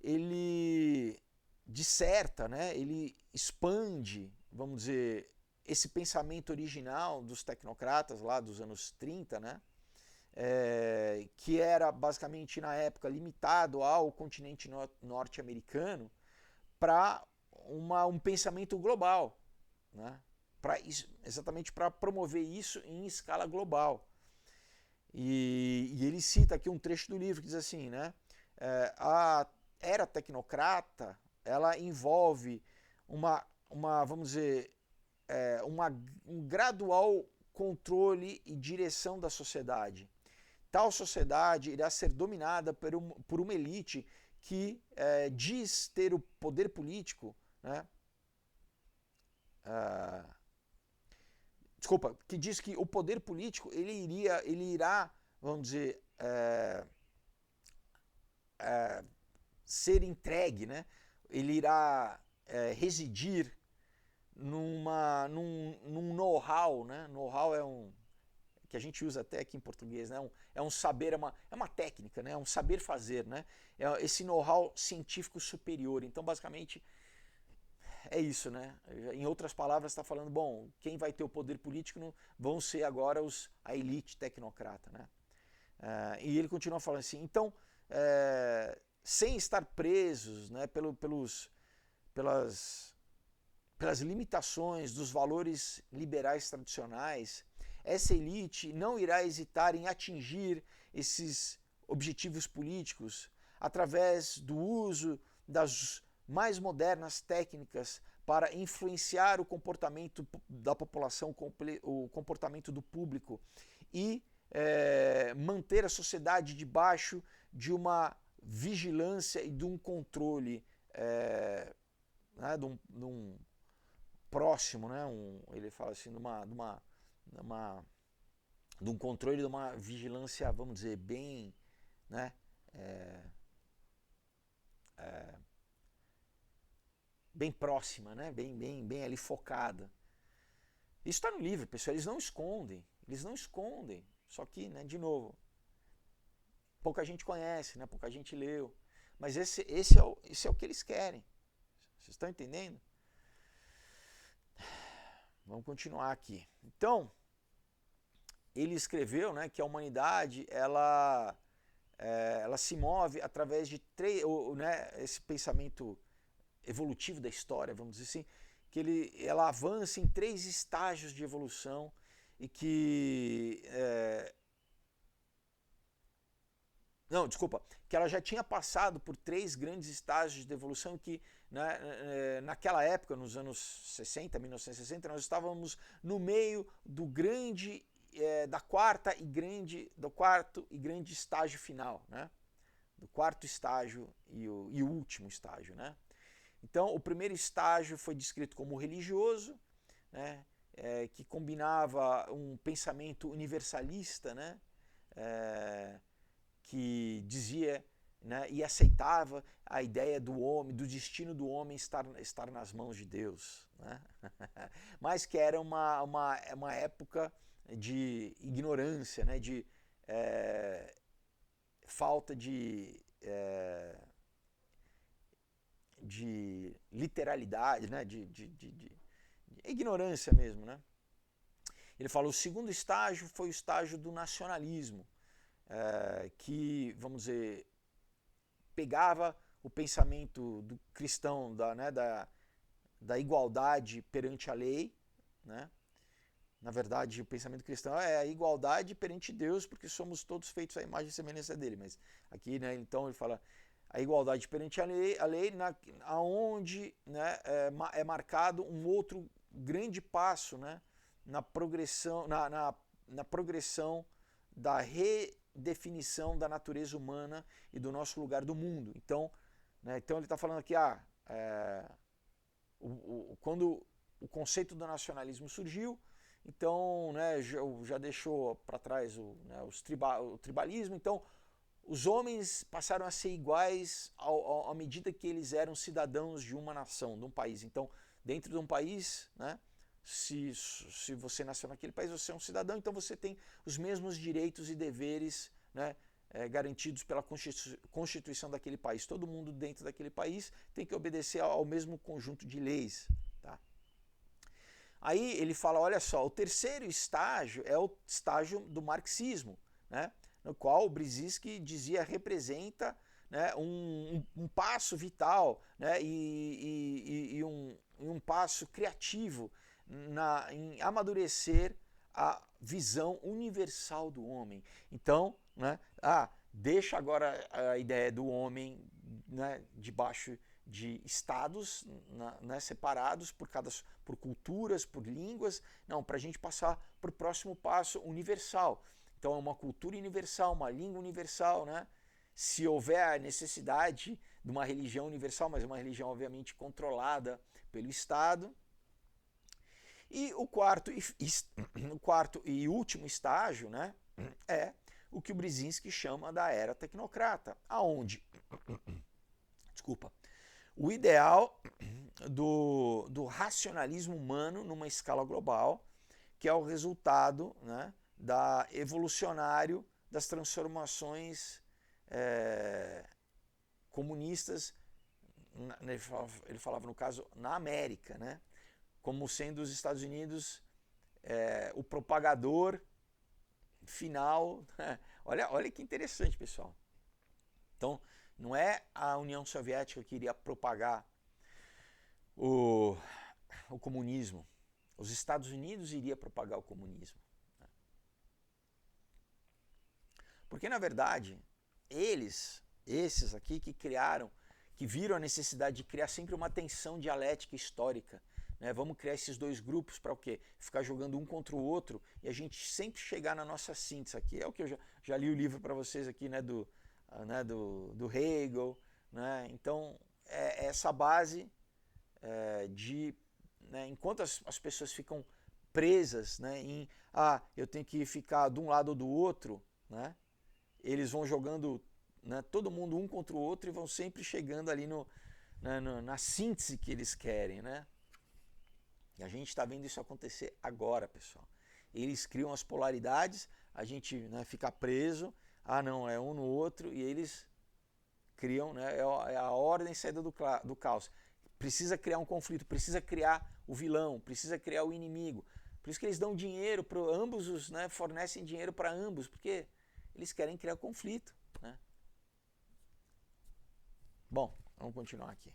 ele disserta, né, ele expande, vamos dizer, esse pensamento original dos tecnocratas lá dos anos 30, né, que era basicamente na época limitado ao continente norte-americano, para um pensamento global, né, exatamente para promover isso em escala global. E ele cita aqui um trecho do livro que diz assim, né, a era tecnocrata, ela envolve vamos dizer, um gradual controle e direção da sociedade. Tal sociedade irá ser dominada por uma elite que diz ter o poder político, né? Que diz que o poder político ele irá, vamos dizer, ser entregue, né? Ele irá residir num know-how, né? Know-how que a gente usa até aqui em português, né? É um saber, é uma técnica, né? É um saber fazer, né? É esse know-how científico superior. Então, basicamente, é isso, né? Em outras palavras, está falando, bom, quem vai ter o poder político vão ser agora a elite tecnocrata, né? E ele continua falando assim, então, sem estar presos, né, pelas limitações dos valores liberais tradicionais, essa elite não irá hesitar em atingir esses objetivos políticos através do uso das mais modernas técnicas para influenciar o comportamento da população, o comportamento do público e manter a sociedade debaixo de uma vigilância e de um controle, né, de um próximo, né, ele fala assim, de um controle, de uma vigilância, vamos dizer, bem, né, bem próxima, né, bem ali focada. Isso está no livro, pessoal, eles não escondem, só que, né, de novo, pouca gente conhece, né, pouca gente leu, mas esse é o que eles querem. Vocês estão entendendo? Vamos continuar aqui. Então, ele escreveu, né, que a humanidade ela se move através de esse pensamento evolutivo da história, vamos dizer assim, ela avança em 3 estágios de evolução e que que ela já tinha passado por 3 grandes estágios de evolução que, né, naquela época, nos anos 60, 1960, nós estávamos no meio do quarto e grande estágio final, né? Do quarto estágio e o último estágio, né? Então, o primeiro estágio foi descrito como religioso, né? Que combinava um pensamento universalista, né? Que dizia, né, e aceitava a ideia do homem, do destino do homem estar nas mãos de Deus, né? Mas que era uma época de ignorância, né, de falta de literalidade, né, de ignorância mesmo, né? Ele fala, o segundo estágio foi o estágio do nacionalismo, que, vamos dizer, pegava o pensamento do cristão da igualdade perante a lei, né? Na verdade, o pensamento cristão é a igualdade perante Deus, porque somos todos feitos à imagem e semelhança dele. Mas aqui, né, então ele fala a igualdade perante a lei aonde, né, é marcado um outro grande passo, né, na progressão, na progressão da redefinição da natureza humana e do nosso lugar do mundo. Então, né, então ele está falando aqui, quando o conceito do nacionalismo surgiu, então, né, já deixou para trás o tribalismo, então os homens passaram a ser iguais à medida que eles eram cidadãos de uma nação, de um país. Então, dentro de um país, né, se você nasceu naquele país, você é um cidadão, então você tem os mesmos direitos e deveres, né, garantidos pela Constituição daquele país. Todo mundo dentro daquele país tem que obedecer ao mesmo conjunto de leis. Tá? Aí ele fala, olha só, o terceiro estágio é o estágio do marxismo, né, no qual o Brzezinski dizia representa, né, um passo vital, né, e um passo criativo em amadurecer a visão universal do homem. Então, né, deixa agora a ideia do homem, né, debaixo de estados, né, separados por culturas, por línguas, não, para a gente passar para o próximo passo universal. Então é uma cultura universal, uma língua universal, né? Se houver a necessidade de uma religião universal, mas uma religião obviamente controlada pelo Estado. E o quarto e último estágio, né, é o que o Brzezinski chama da era tecnocrata, aonde, o ideal do racionalismo humano numa escala global, que é o resultado, né, da evolucionário das transformações comunistas, ele falava no caso na América, né, como sendo os Estados Unidos o propagador final. Olha que interessante, pessoal. Então, não é a União Soviética que iria propagar o comunismo. Os Estados Unidos iria propagar o comunismo. Porque, na verdade, esses aqui que criaram, que viram a necessidade de criar sempre uma tensão dialética histórica, né? Vamos criar esses dois grupos para o quê? Ficar jogando um contra o outro e a gente sempre chegar na nossa síntese aqui. É o que eu já li o livro para vocês aqui, né, do Hegel, né? Então, essa base de, né, enquanto as pessoas ficam presas, né, em eu tenho que ficar de um lado ou do outro, né, eles vão jogando, né, todo mundo um contra o outro e vão sempre chegando ali na síntese que eles querem, né? E a gente está vendo isso acontecer agora, pessoal. Eles criam as polaridades, a gente, né, fica preso, não, é um no outro, e eles criam, né, é a ordem saída do caos. Precisa criar um conflito, precisa criar o vilão, precisa criar o inimigo. Por isso que eles dão dinheiro para ambos, né, fornecem dinheiro para ambos, porque eles querem criar conflito, né? Bom, vamos continuar aqui.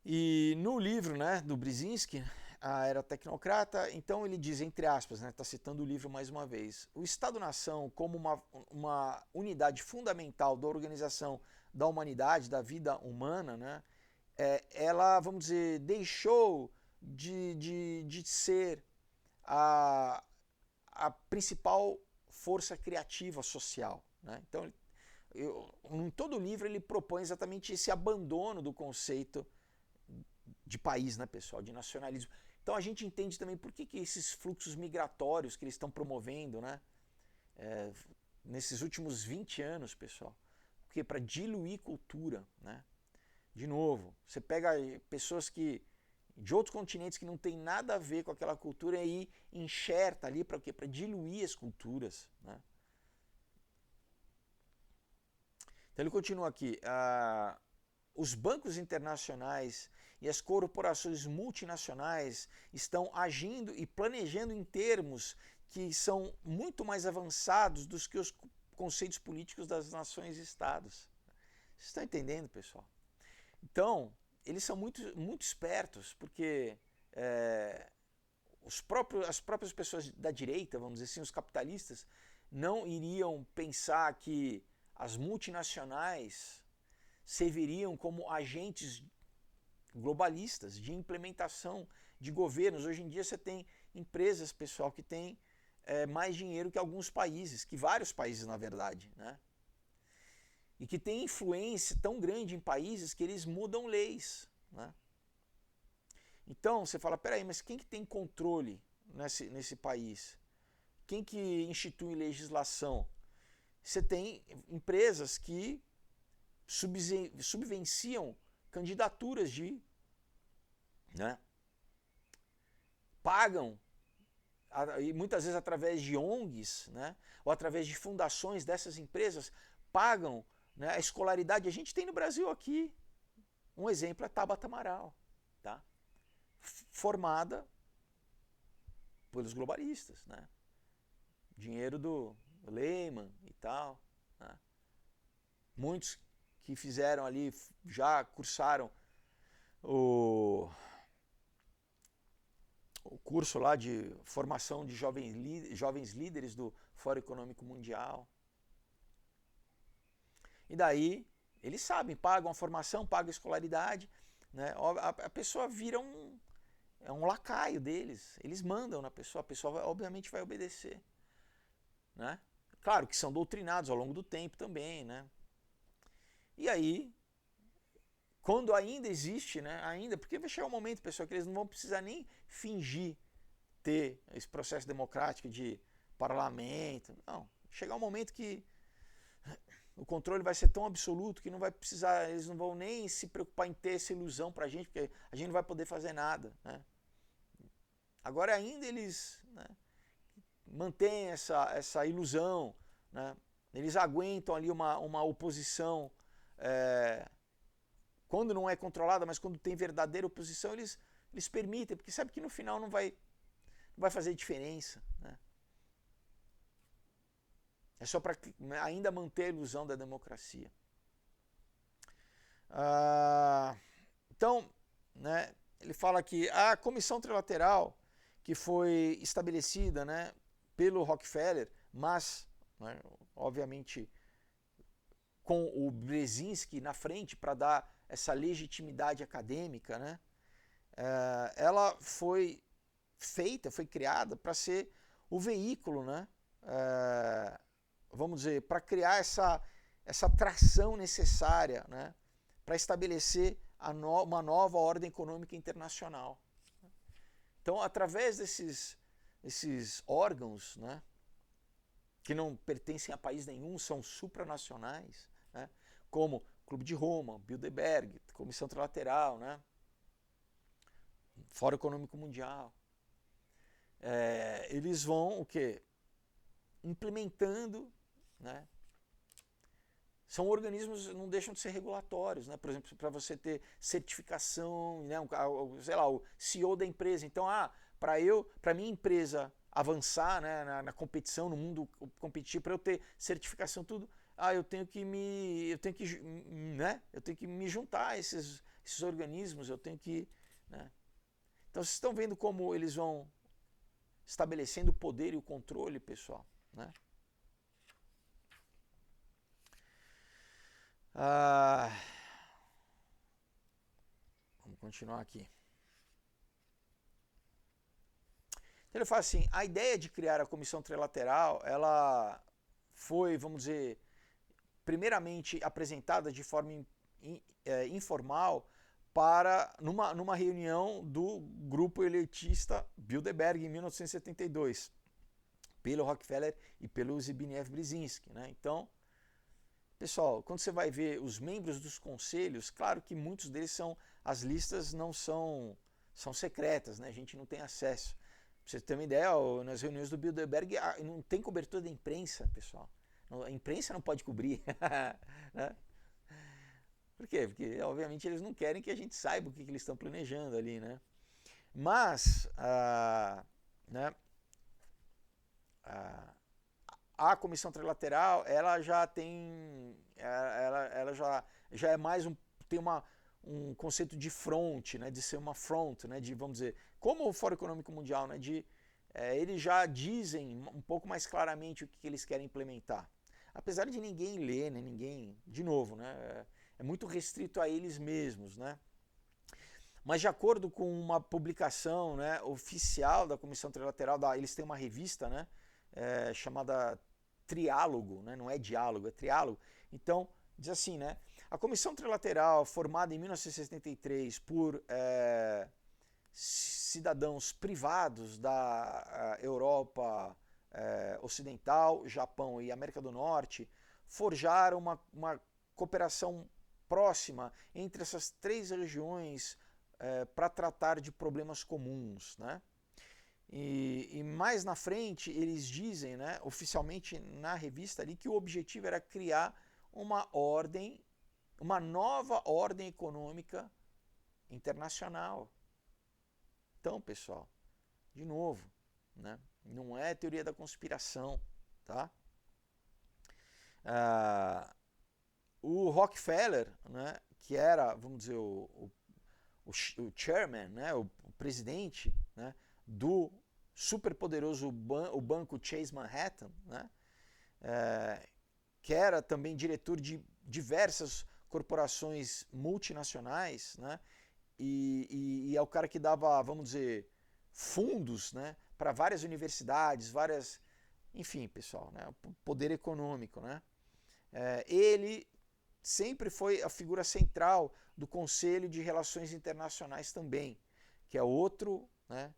E no livro, né, do Brzezinski, A Era Tecnocrata, então ele diz, entre aspas, está citando o livro mais uma vez, o Estado-nação como uma unidade fundamental da organização da humanidade, da vida humana, né, ela, vamos dizer, deixou de ser a principal força criativa social. Né? Então, em todo o livro ele propõe exatamente esse abandono do conceito de país, né, pessoal, de nacionalismo. Então a gente entende também por que esses fluxos migratórios que eles estão promovendo, né, nesses últimos 20 anos, pessoal, porque para diluir cultura, né? De novo, você pega pessoas que de outros continentes que não tem nada a ver com aquela cultura e enxerta ali para quê? Para diluir as culturas, né? Então ele continua aqui. Os bancos internacionais e as corporações multinacionais estão agindo e planejando em termos que são muito mais avançados do que os conceitos políticos das nações-estados. Vocês estão entendendo, pessoal? Então, eles são muito espertos, porque as próprias pessoas da direita, vamos dizer assim, os capitalistas, não iriam pensar que as multinacionais serviriam como agentes globalistas de implementação de governos. Hoje em dia você tem empresas, pessoal, que têm mais dinheiro que alguns países, que vários países, na verdade, né? E que tem influência tão grande em países que eles mudam leis, né? Então você fala, peraí, mas quem que tem controle nesse país? Quem que institui legislação? Você tem empresas que subvenciam candidaturas né, pagam, e muitas vezes através de ONGs, né, ou através de fundações dessas empresas, pagam, né, a escolaridade. A gente tem no Brasil aqui, um exemplo é Tabata Amaral, tá? Formada pelos globalistas, né? Dinheiro do Lehman e tal, né? Muitos que fizeram ali, já cursaram o curso lá de formação de jovens líderes do Fórum Econômico Mundial. E daí, eles sabem, pagam a formação, pagam a escolaridade, né? A pessoa vira um lacaio deles, eles mandam na pessoa, a pessoa obviamente vai obedecer. Né? Claro que são doutrinados ao longo do tempo também, né? E aí, quando ainda existe, né? Ainda, porque vai chegar um momento, pessoal, que eles não vão precisar nem fingir ter esse processo democrático de parlamento. Não, chegar um momento que o controle vai ser tão absoluto que não vai precisar, eles não vão nem se preocupar em ter essa ilusão pra gente, porque a gente não vai poder fazer nada, né? Agora ainda eles, né, mantêm essa ilusão, né? Eles aguentam ali uma oposição, quando não é controlada, mas quando tem verdadeira oposição, eles permitem, porque sabe que no final não vai fazer diferença, né? É só para ainda manter a ilusão da democracia. Então, né, ele fala que a comissão trilateral que foi estabelecida, né, pelo Rockefeller, mas, né, obviamente, com o Brzezinski na frente para dar essa legitimidade acadêmica, né, ela foi feita, foi criada para ser o veículo, né, vamos dizer, para criar essa tração necessária, né, para estabelecer uma nova ordem econômica internacional. Então, através desses órgãos, né, que não pertencem a país nenhum, são supranacionais, né, como Clube de Roma, Bilderberg, Comissão Trilateral, né, Fórum Econômico Mundial, eles vão o quê? Implementando, né? São organismos, não deixam de ser regulatórios, né? Por exemplo, para você ter certificação, né? Sei lá, o CEO da empresa. Então, para minha empresa avançar, né, na competição, no mundo competitivo, para eu ter certificação, tudo, eu tenho que me juntar a esses esses organismos eu tenho que... Né? Então vocês estão vendo como eles vão estabelecendo o poder e o controle, pessoal, né? Vamos continuar aqui. Então ele fala assim, a ideia de criar a comissão trilateral, ela foi, vamos dizer, primeiramente apresentada de forma informal para numa reunião do grupo elitista Bilderberg em 1972, pelo Rockefeller e pelo Zbigniew Brzezinski, né? Então, pessoal, quando você vai ver os membros dos conselhos, claro que muitos deles as listas não são secretas, né? A gente não tem acesso. Pra você ter uma ideia, nas reuniões do Bilderberg não tem cobertura da imprensa, pessoal. A imprensa não pode cobrir. Né? Por quê? Porque, obviamente, eles não querem que a gente saiba o que eles estão planejando ali, né? Mas, né, a comissão trilateral, ela já tem, ela já é mais tem um conceito de front, né, de ser uma front, né, de, vamos dizer, como o Fórum Econômico Mundial, né, eles já dizem um pouco mais claramente o que eles querem implementar. Apesar de ninguém ler, né, de novo, né, é muito restrito a eles mesmos, né. Mas de acordo com uma publicação, né, oficial da Comissão Trilateral, eles têm uma revista, né, chamada Triálogo, né, não é diálogo, é triálogo. Então, diz assim, né, a Comissão Trilateral, formada em 1973 por cidadãos privados da Europa Ocidental, Japão e América do Norte, forjaram uma cooperação próxima entre essas três regiões para tratar de problemas comuns, né? E mais na frente eles dizem, né, oficialmente na revista ali, que o objetivo era criar uma nova ordem econômica internacional. Então, pessoal, de novo, né, não é teoria da conspiração, tá? O Rockefeller, né, que era, vamos dizer, o chairman, né, o presidente, né, do superpoderoso o banco Chase Manhattan, né, que era também diretor de diversas corporações multinacionais, né, e é o cara que dava, vamos dizer, fundos, né, para várias universidades, enfim, pessoal, né, poder econômico, né. Ele sempre foi a figura central do Conselho de Relações Internacionais também, que é outro, né?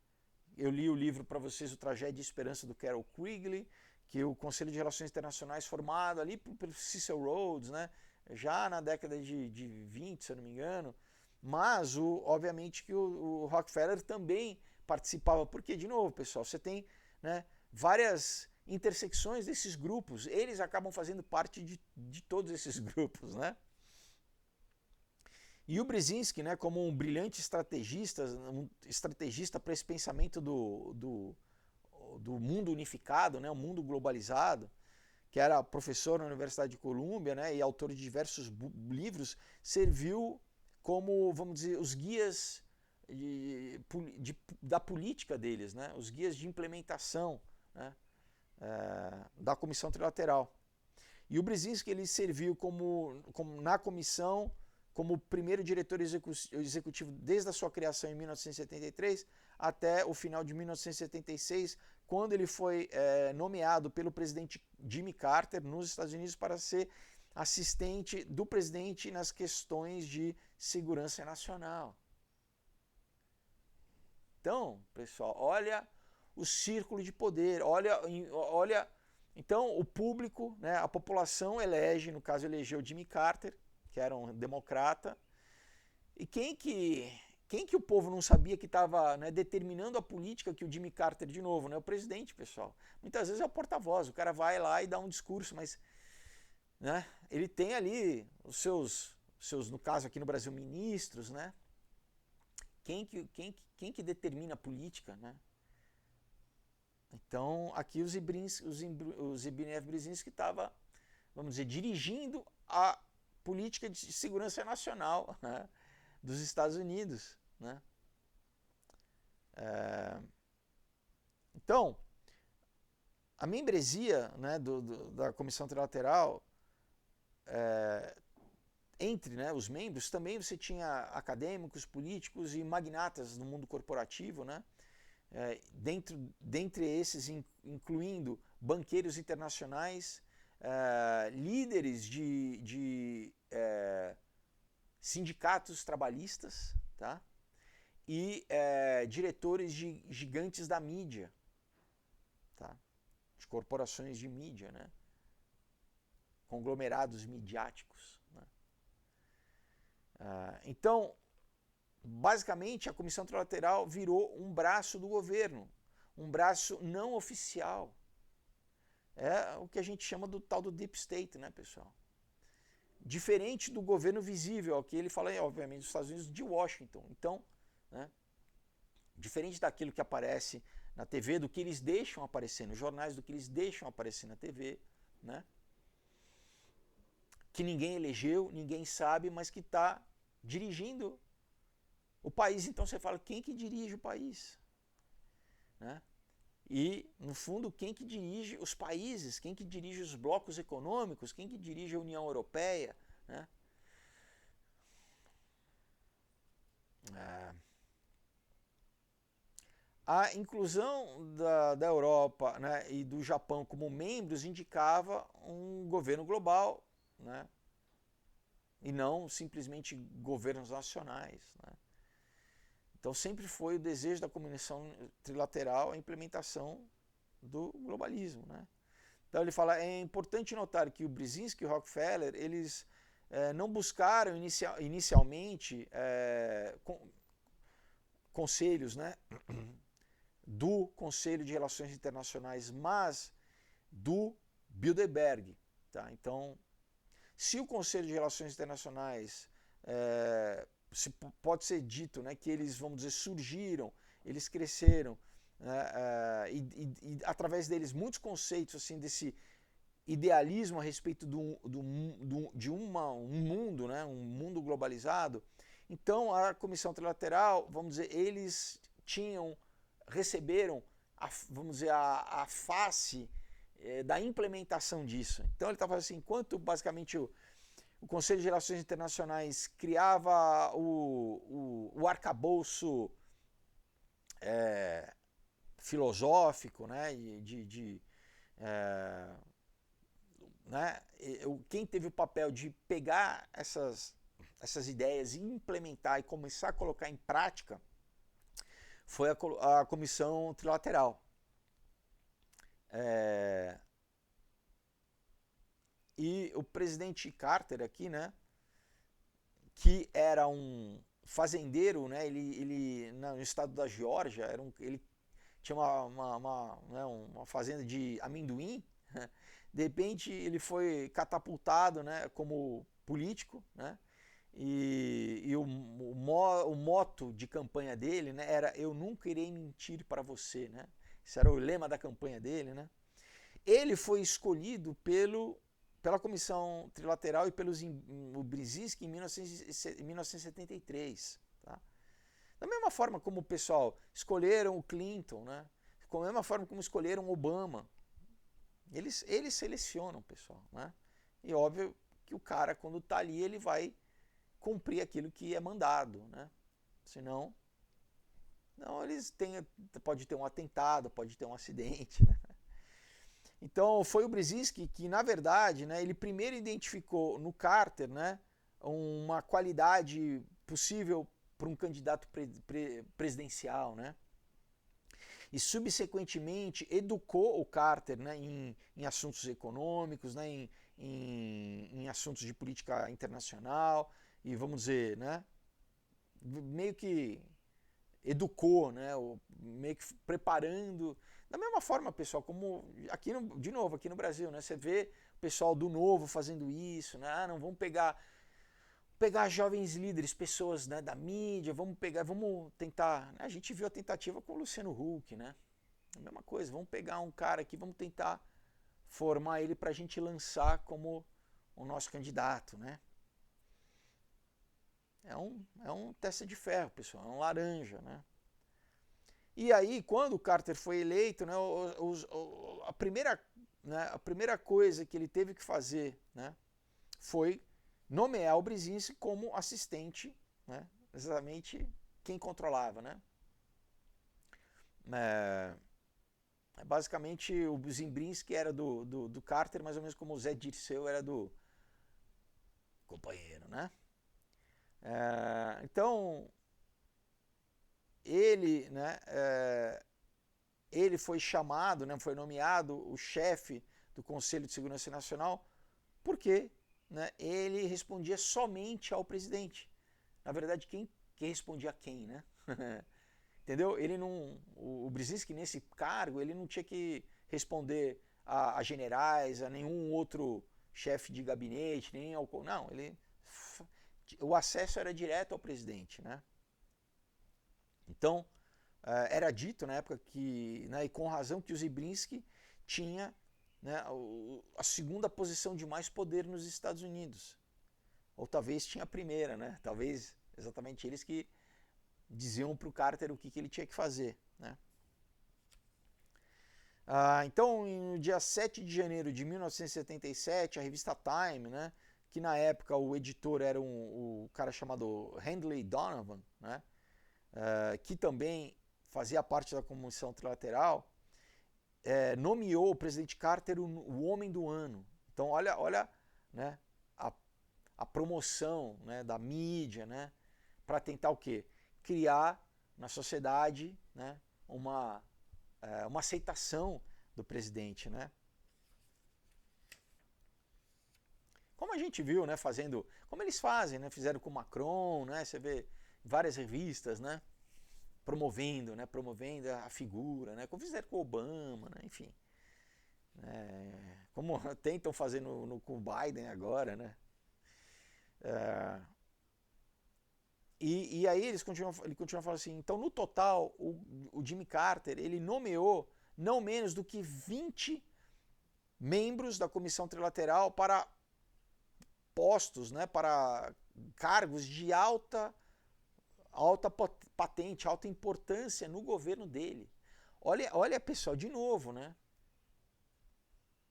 Eu li o livro para vocês, O Tragédia e Esperança, do Carol Quigley, que o Conselho de Relações Internacionais formado ali pelo Cecil Rhodes, né? Já na década de 20, se eu não me engano, mas obviamente que o Rockefeller também participava, porque, de novo, pessoal, você tem, né, várias intersecções desses grupos, eles acabam fazendo parte de todos esses grupos, né? E o Brzezinski, né, como um brilhante estrategista para esse pensamento do mundo unificado, né, o mundo globalizado, que era professor na Universidade de Colômbia, né, e autor de diversos livros, serviu como, vamos dizer, os guias da política deles, né, os guias de implementação, né, da Comissão Trilateral. E o Brzezinski, ele serviu na comissão como primeiro diretor executivo desde a sua criação em 1973 até o final de 1976, quando ele foi nomeado pelo presidente Jimmy Carter nos Estados Unidos para ser assistente do presidente nas questões de segurança nacional. Então, pessoal, olha o círculo de poder, olha, então o público, né, a população elege, no caso elegeu Jimmy Carter, que era um democrata, e quem que o povo não sabia que estava, né, determinando a política que o Jimmy Carter, de novo, né, o presidente, pessoal, muitas vezes é o porta-voz, o cara vai lá e dá um discurso, mas, né, ele tem ali os seus, no caso aqui no Brasil, ministros, né, quem que determina a política, né? Então, aqui o Zbigniew Brzezinski estava, vamos dizer, dirigindo a política de segurança nacional, né, dos Estados Unidos, né? Então, a membresia, né, da Comissão Trilateral, entre, né, os membros, também você tinha acadêmicos, políticos e magnatas no mundo corporativo, né? Dentre esses, incluindo banqueiros internacionais, líderes de sindicatos trabalhistas, tá? E diretores de gigantes da mídia, tá? De corporações de mídia, né? Conglomerados midiáticos, né? Então, basicamente, a Comissão Trilateral virou um braço do governo, um braço não oficial. É o que a gente chama do tal do Deep State, né, pessoal? Diferente do governo visível, aqui ele fala, obviamente, dos Estados Unidos, de Washington. Então, né, diferente daquilo que aparece na TV, do que eles deixam aparecer nos jornais, do que eles deixam aparecer na TV, né? Que ninguém elegeu, ninguém sabe, mas que está dirigindo o país. Então você fala, quem que dirige o país? Né? E, no fundo, quem que dirige os países, quem que dirige os blocos econômicos, quem que dirige a União Europeia, né? A inclusão da Europa, né, e do Japão como membros indicava um governo global, né, e não simplesmente governos nacionais, né. Então sempre foi o desejo da Comissão Trilateral a implementação do globalismo, né. Então ele fala, é importante notar que o Brzezinski e o Rockefeller, eles não buscaram inicialmente conselhos, né, do Conselho de Relações Internacionais, mas do Bilderberg. Tá? Então, se o Conselho de Relações Internacionais pode ser dito, né, que eles, vamos dizer, surgiram, eles cresceram, né, e através deles muitos conceitos assim desse idealismo a respeito de um mundo, né, um mundo globalizado. Então, a Comissão Trilateral, vamos dizer, eles receberam, vamos dizer, a face da implementação disso. Então ele estava assim, enquanto basicamente o Conselho de Relações Internacionais criava o arcabouço filosófico, né, né, quem teve o papel de pegar essas ideias e implementar e começar a colocar em prática foi a Comissão Trilateral. E o presidente Carter aqui, né, que era um fazendeiro, né, ele no estado da Geórgia, ele tinha uma fazenda de amendoim, de repente ele foi catapultado, né, como político, né, e o moto de campanha dele, né, era "Eu nunca irei mentir para você", né? Esse era o lema da campanha dele, né? Ele foi escolhido pela Comissão Trilateral e pelos Brzezinski em 1973. Tá? Da mesma forma como o pessoal escolheram o Clinton, né? Da mesma forma como escolheram o Obama. Eles selecionam o pessoal. Né? E óbvio que o cara, quando está ali, ele vai cumprir aquilo que é mandado, né? Senão, não, pode ter um atentado, pode ter um acidente, né? Então foi o Brzezinski que, na verdade, né, ele primeiro identificou no Carter, né, uma qualidade possível para um candidato presidencial, né? E subsequentemente educou o Carter, né, em assuntos econômicos, né, em assuntos de política internacional, e vamos dizer, né, meio que educou, né, meio que preparando. Da mesma forma, pessoal, como de novo, aqui no Brasil, né, você vê o pessoal do Novo fazendo isso, né, não vamos pegar jovens líderes, pessoas, né, da mídia, vamos tentar, né, a gente viu a tentativa com o Luciano Huck, né, a mesma coisa, vamos pegar um cara aqui, vamos tentar formar ele para a gente lançar como o nosso candidato, né. é um testa de ferro, pessoal, é um laranja, né? E aí, quando o Carter foi eleito, né, a primeira coisa que ele teve que fazer, né, foi nomear o Brzezinski como assistente, né, exatamente quem controlava, né? Basicamente, o Zimbrinski era do Carter, mais ou menos como o Zé Dirceu era do companheiro, né? Então, ele, né, ele foi chamado, né, foi nomeado o chefe do Conselho de Segurança Nacional porque, né, ele respondia somente ao presidente. Na verdade, quem respondia a quem, né? Entendeu? Ele não, o Brzezinski nesse cargo, ele não tinha que responder a generais, a nenhum outro chefe de gabinete, nem ao, não, o acesso era direto ao presidente, né? Então, era dito na época que, né, e com razão, que o Zimbrinski tinha, né, a segunda posição de mais poder nos Estados Unidos. Ou talvez tinha a primeira, né? Talvez exatamente eles que diziam para o Carter o que ele tinha que fazer, né? Então, no dia 7 de janeiro de 1977, a revista Time, né, que na época o editor era o cara chamado Handley Donovan, né, que também fazia parte da Comissão Trilateral, nomeou o presidente Carter o Homem do Ano. Então, olha, né, a promoção, né, da mídia, né, para tentar o quê? Criar na sociedade, né, uma aceitação do presidente, né? Como a gente viu, né, como eles fazem, né, fizeram com o Macron, né, você vê várias revistas, né, promovendo a figura, né, como fizeram com o Obama, né, enfim, como tentam fazer com o Biden agora, né? E aí ele continua falando assim, então no total o Jimmy Carter ele nomeou não menos do que 20 membros da comissão trilateral para postos, né, para cargos de alta patente, alta importância no governo dele. Olha pessoal, de novo, né?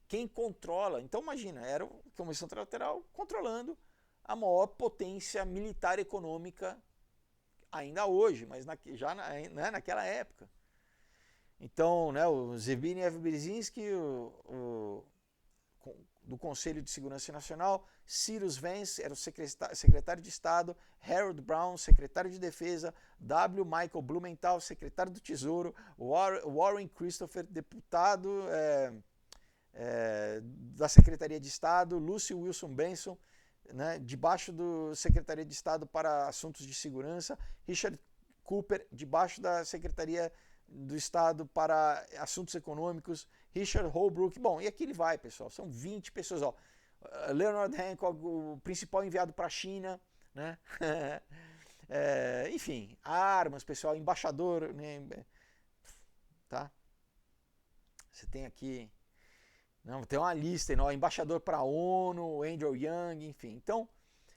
Quem controla, então imagina, era a comissão trilateral controlando a maior potência militar e econômica ainda hoje, mas já naquela época. Então, né, o Zbigniew Brzezinski, do Conselho de Segurança Nacional, Cyrus Vance era o secretário de Estado, Harold Brown, secretário de Defesa, W. Michael Blumenthal, secretário do Tesouro, Warren Christopher, deputado da Secretaria de Estado, Lucy Wilson Benson, né, debaixo do Secretaria de Estado para Assuntos de Segurança, Richard Cooper, debaixo da Secretaria do Estado para Assuntos Econômicos, Richard Holbrooke, bom, e aqui ele vai, pessoal, são 20 pessoas, ó. Leonard Hancock, o principal enviado para a China, né? Enfim, armas, pessoal, embaixador, né? Tá? Você tem aqui, não, tem uma lista, não, embaixador para a ONU, Andrew Young, enfim. Então,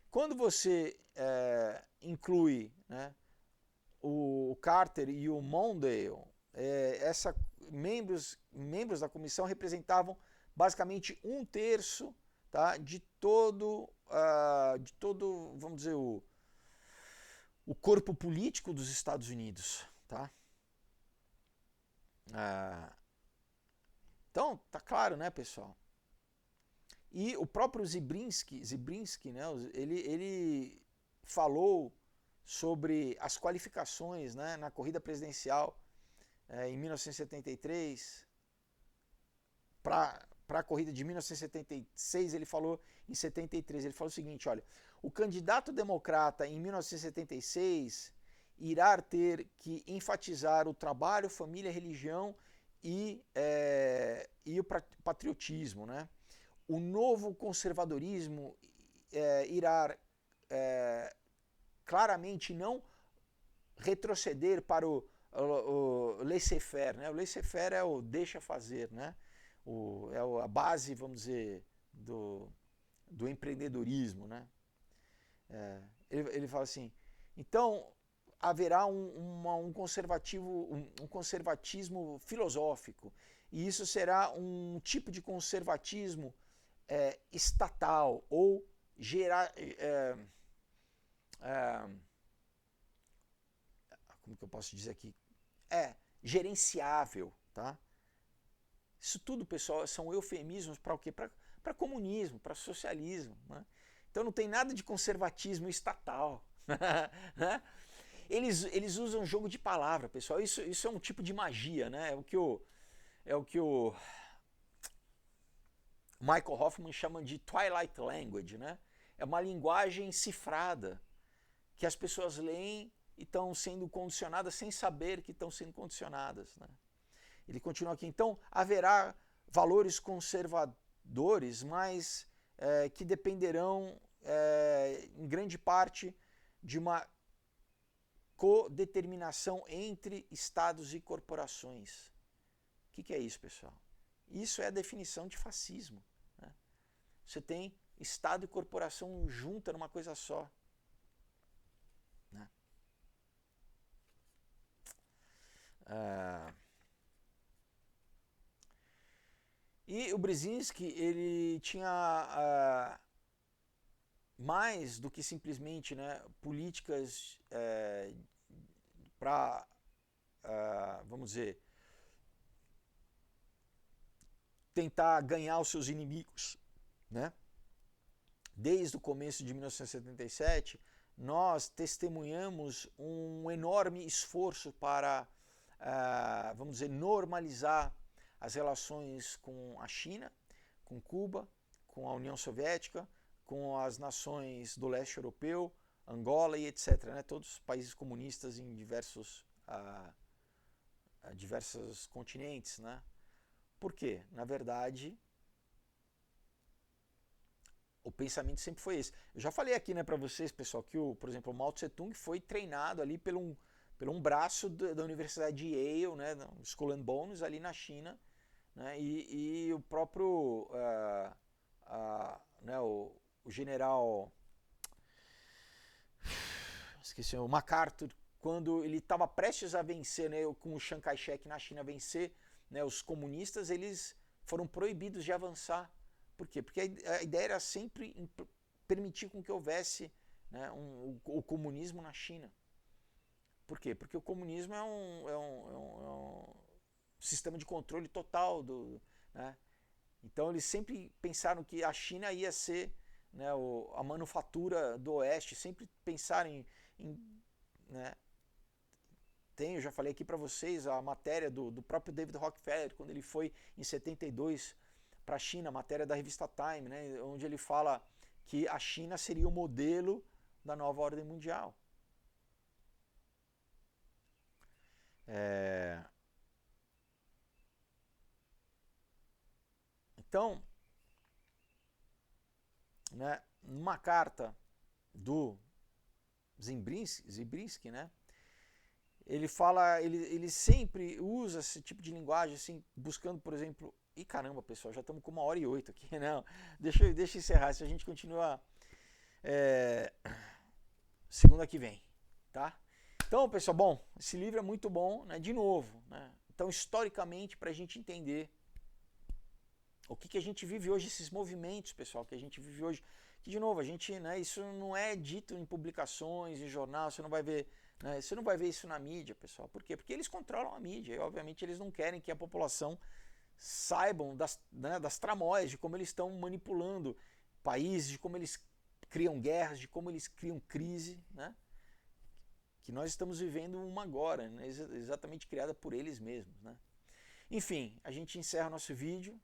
quando você inclui, né, o Carter e o Mondale, membros da comissão representavam basicamente 1/3, tá, de todo, vamos dizer, o corpo político dos Estados Unidos, tá? Então, tá claro, né, pessoal? E o próprio Zimbrinski, né, ele falou sobre as qualificações, né, na corrida presidencial em 1973 para a corrida de 1976, ele falou em 73, ele falou o seguinte, olha, o candidato democrata em 1976 irá ter que enfatizar o trabalho, família, religião e o patriotismo, né? O novo conservadorismo irá claramente não retroceder para o laissez-faire, né? O laissez-faire é o deixa fazer, né? É a base, vamos dizer, do empreendedorismo, né? ele fala assim, então haverá um conservatismo filosófico, e isso será um tipo de conservatismo estatal ou como que eu posso dizer aqui? Gerenciável, tá? Isso tudo, pessoal, são eufemismos para o quê? Para comunismo, para socialismo, né? Então não tem nada de conservatismo estatal. Né? Eles usam jogo de palavra, pessoal. Isso é um tipo de magia, né? É o que o Michael Hoffman chama de Twilight Language, né? É uma linguagem cifrada que as pessoas leem e estão sendo condicionadas sem saber que estão sendo condicionadas, né? Ele continua aqui, então haverá valores conservadores, mas que dependerão em grande parte de uma codeterminação entre estados e corporações. O que é isso, pessoal? Isso é a definição de fascismo, né? Você tem estado e corporação junta numa coisa só, né? E o Brzezinski, ele tinha mais do que simplesmente, né, políticas para, vamos dizer, tentar ganhar os seus inimigos, né? Desde o começo de 1977, nós testemunhamos um enorme esforço para, vamos dizer, normalizar as relações com a China, com Cuba, com a União Soviética, com as nações do leste europeu, Angola e etc., né? Todos os países comunistas em diversos continentes, né? Por quê? Na verdade, o pensamento sempre foi esse. Eu já falei aqui, né, para vocês, pessoal, que por exemplo, o Mao Tse Tung foi treinado ali por um braço da Universidade de Yale, né, Skull and Bones, ali na China, né, e o próprio né, o general, esqueci, o MacArthur, quando ele estava prestes a vencer, né, com o Chiang Kai-shek na China, vencer, né, os comunistas, eles foram proibidos de avançar. Por quê? Porque a ideia era sempre permitir com que houvesse, né, o comunismo na China. Por quê? Porque o comunismo é um sistema de controle total né? Então eles sempre pensaram que a China ia ser, né, a manufatura do Oeste, sempre pensaram né, eu já falei aqui para vocês a matéria do próprio David Rockefeller, quando ele foi em 72 para a China, a matéria da revista Time, né, onde ele fala que a China seria o modelo da nova ordem mundial. Então, né, numa carta do Zabriskie, né, ele fala, ele sempre usa esse tipo de linguagem, assim, buscando, por exemplo, e caramba, pessoal, já estamos com 1h08 aqui, não, deixa eu encerrar, se a gente continua segunda que vem, tá? Então, pessoal, bom, esse livro é muito bom, né, de novo, né, então, historicamente, para a gente entender o que a gente vive hoje, esses movimentos, pessoal, que a gente vive hoje, que, de novo, a gente, né, isso não é dito em publicações, em jornal, você não vai ver, né, você não vai ver isso na mídia, pessoal. Por quê? Porque eles controlam a mídia e, obviamente, eles não querem que a população saibam das tramóias, de como eles estão manipulando países, de como eles criam guerras, de como eles criam crise, né? Que nós estamos vivendo uma agora, né, exatamente criada por eles mesmos, né? Enfim, a gente encerra nosso vídeo.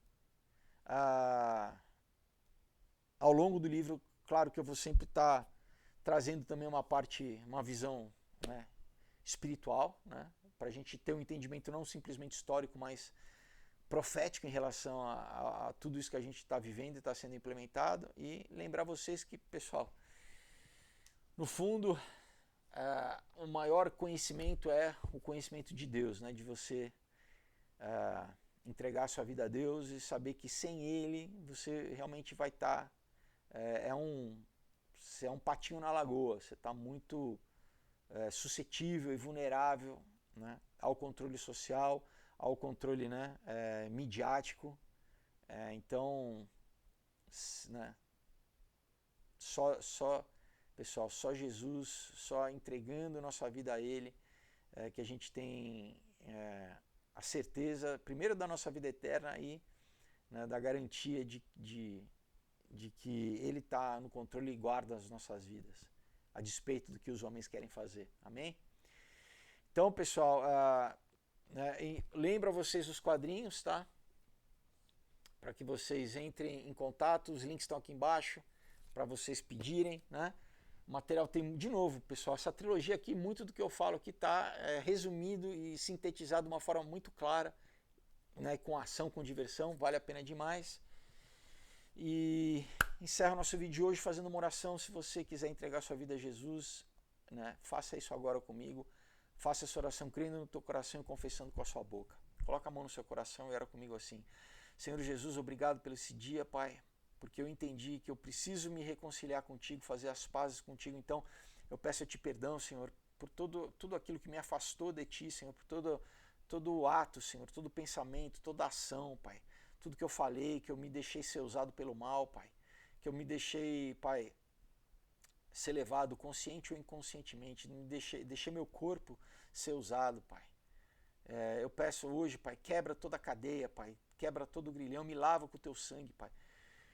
Ao longo do livro, claro que eu vou sempre estar trazendo também uma visão, né, espiritual, né, para a gente ter um entendimento não simplesmente histórico, mas profético em relação a tudo isso que a gente está vivendo e está sendo implementado. E lembrar vocês que, pessoal, no fundo, o maior conhecimento é o conhecimento de Deus, né, de você entregar a sua vida a Deus e saber que sem Ele você realmente vai estar você é um patinho na lagoa, você está muito suscetível e vulnerável, né, ao controle social, ao controle, né, midiático. Então, né, pessoal, só Jesus, só entregando nossa vida a Ele, que a gente tem a certeza, primeiro, da nossa vida eterna e, né, da garantia de que Ele está no controle e guarda as nossas vidas, a despeito do que os homens querem fazer. Amém? Então, pessoal, lembro a vocês os quadrinhos, tá? Para que vocês entrem em contato, os links estão aqui embaixo para vocês pedirem, né? O material tem, de novo, pessoal, essa trilogia aqui, muito do que eu falo aqui está resumido e sintetizado de uma forma muito clara, né? Com ação, com diversão, vale a pena demais. E encerro nosso vídeo de hoje fazendo uma oração. Se você quiser entregar sua vida a Jesus, né? Faça isso agora comigo. Faça essa oração crendo no teu coração e confessando com a sua boca. Coloca a mão no seu coração e ora comigo assim. Senhor Jesus, obrigado por esse dia, Pai, porque eu entendi que eu preciso me reconciliar contigo, fazer as pazes contigo. Então, eu peço a Ti perdão, Senhor, por tudo aquilo que me afastou de Ti, Senhor, por todo o ato, Senhor, todo o pensamento, toda a ação, Pai. Tudo que eu falei, que eu me deixei ser usado pelo mal, Pai. Que eu me deixei, Pai, ser levado consciente ou inconscientemente. Deixei meu corpo ser usado, Pai. Eu peço hoje, Pai, quebra toda a cadeia, Pai. Quebra todo o grilhão, me lava com o Teu sangue, Pai.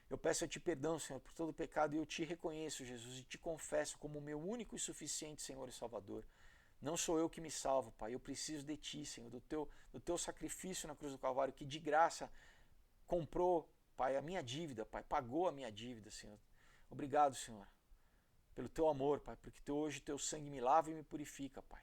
Eu peço a Ti perdão, Senhor, por todo o pecado e eu Te reconheço, Jesus, e Te confesso como o meu único e suficiente Senhor e Salvador. Não sou eu que me salvo, Pai, eu preciso de Ti, Senhor, do teu sacrifício na cruz do Calvário, que de graça comprou, Pai, a minha dívida, Pai, pagou a minha dívida, Senhor. Obrigado, Senhor, pelo Teu amor, Pai, porque hoje Teu sangue me lava e me purifica, Pai.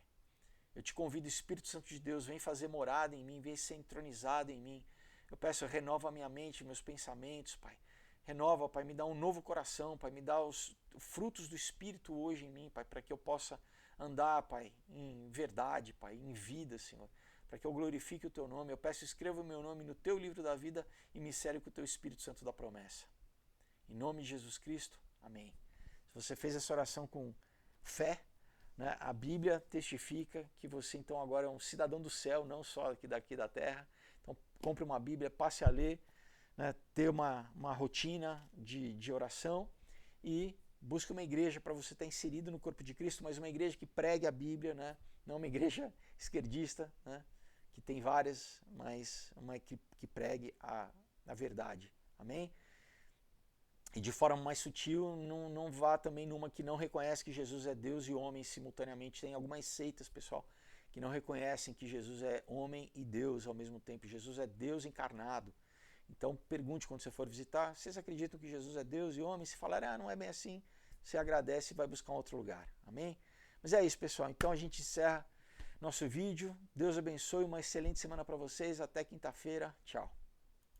Eu Te convido, Espírito Santo de Deus, vem fazer morada em mim, vem ser entronizado em mim. Eu peço, renova a minha mente, meus pensamentos, Pai. Renova, Pai, me dá um novo coração, Pai, me dá os frutos do Espírito hoje em mim, Pai, para que eu possa andar, Pai, em verdade, Pai, em vida, Senhor, para que eu glorifique o Teu nome. Eu peço, escreva o meu nome no Teu livro da vida e me cele com o Teu Espírito Santo da promessa. Em nome de Jesus Cristo, amém. Se você fez essa oração com fé, né, a Bíblia testifica que você então agora é um cidadão do céu, não só daqui da terra. Então compre uma Bíblia, passe a ler, né, ter uma rotina de oração e busque uma igreja para você estar inserido no corpo de Cristo, mas uma igreja que pregue a Bíblia, né, não uma igreja esquerdista, né, que tem várias, mas uma que pregue a verdade. Amém? E de forma mais sutil, não vá também numa que não reconhece que Jesus é Deus e homem simultaneamente. Tem algumas seitas, pessoal, que não reconhecem que Jesus é homem e Deus ao mesmo tempo. Jesus é Deus encarnado. Então pergunte quando você for visitar, vocês acreditam que Jesus é Deus e homem? Se falarem, não é bem assim, você agradece e vai buscar um outro lugar. Amém? Mas é isso, pessoal. Então a gente encerra nosso vídeo. Deus abençoe, uma excelente semana para vocês. Até quinta-feira. Tchau.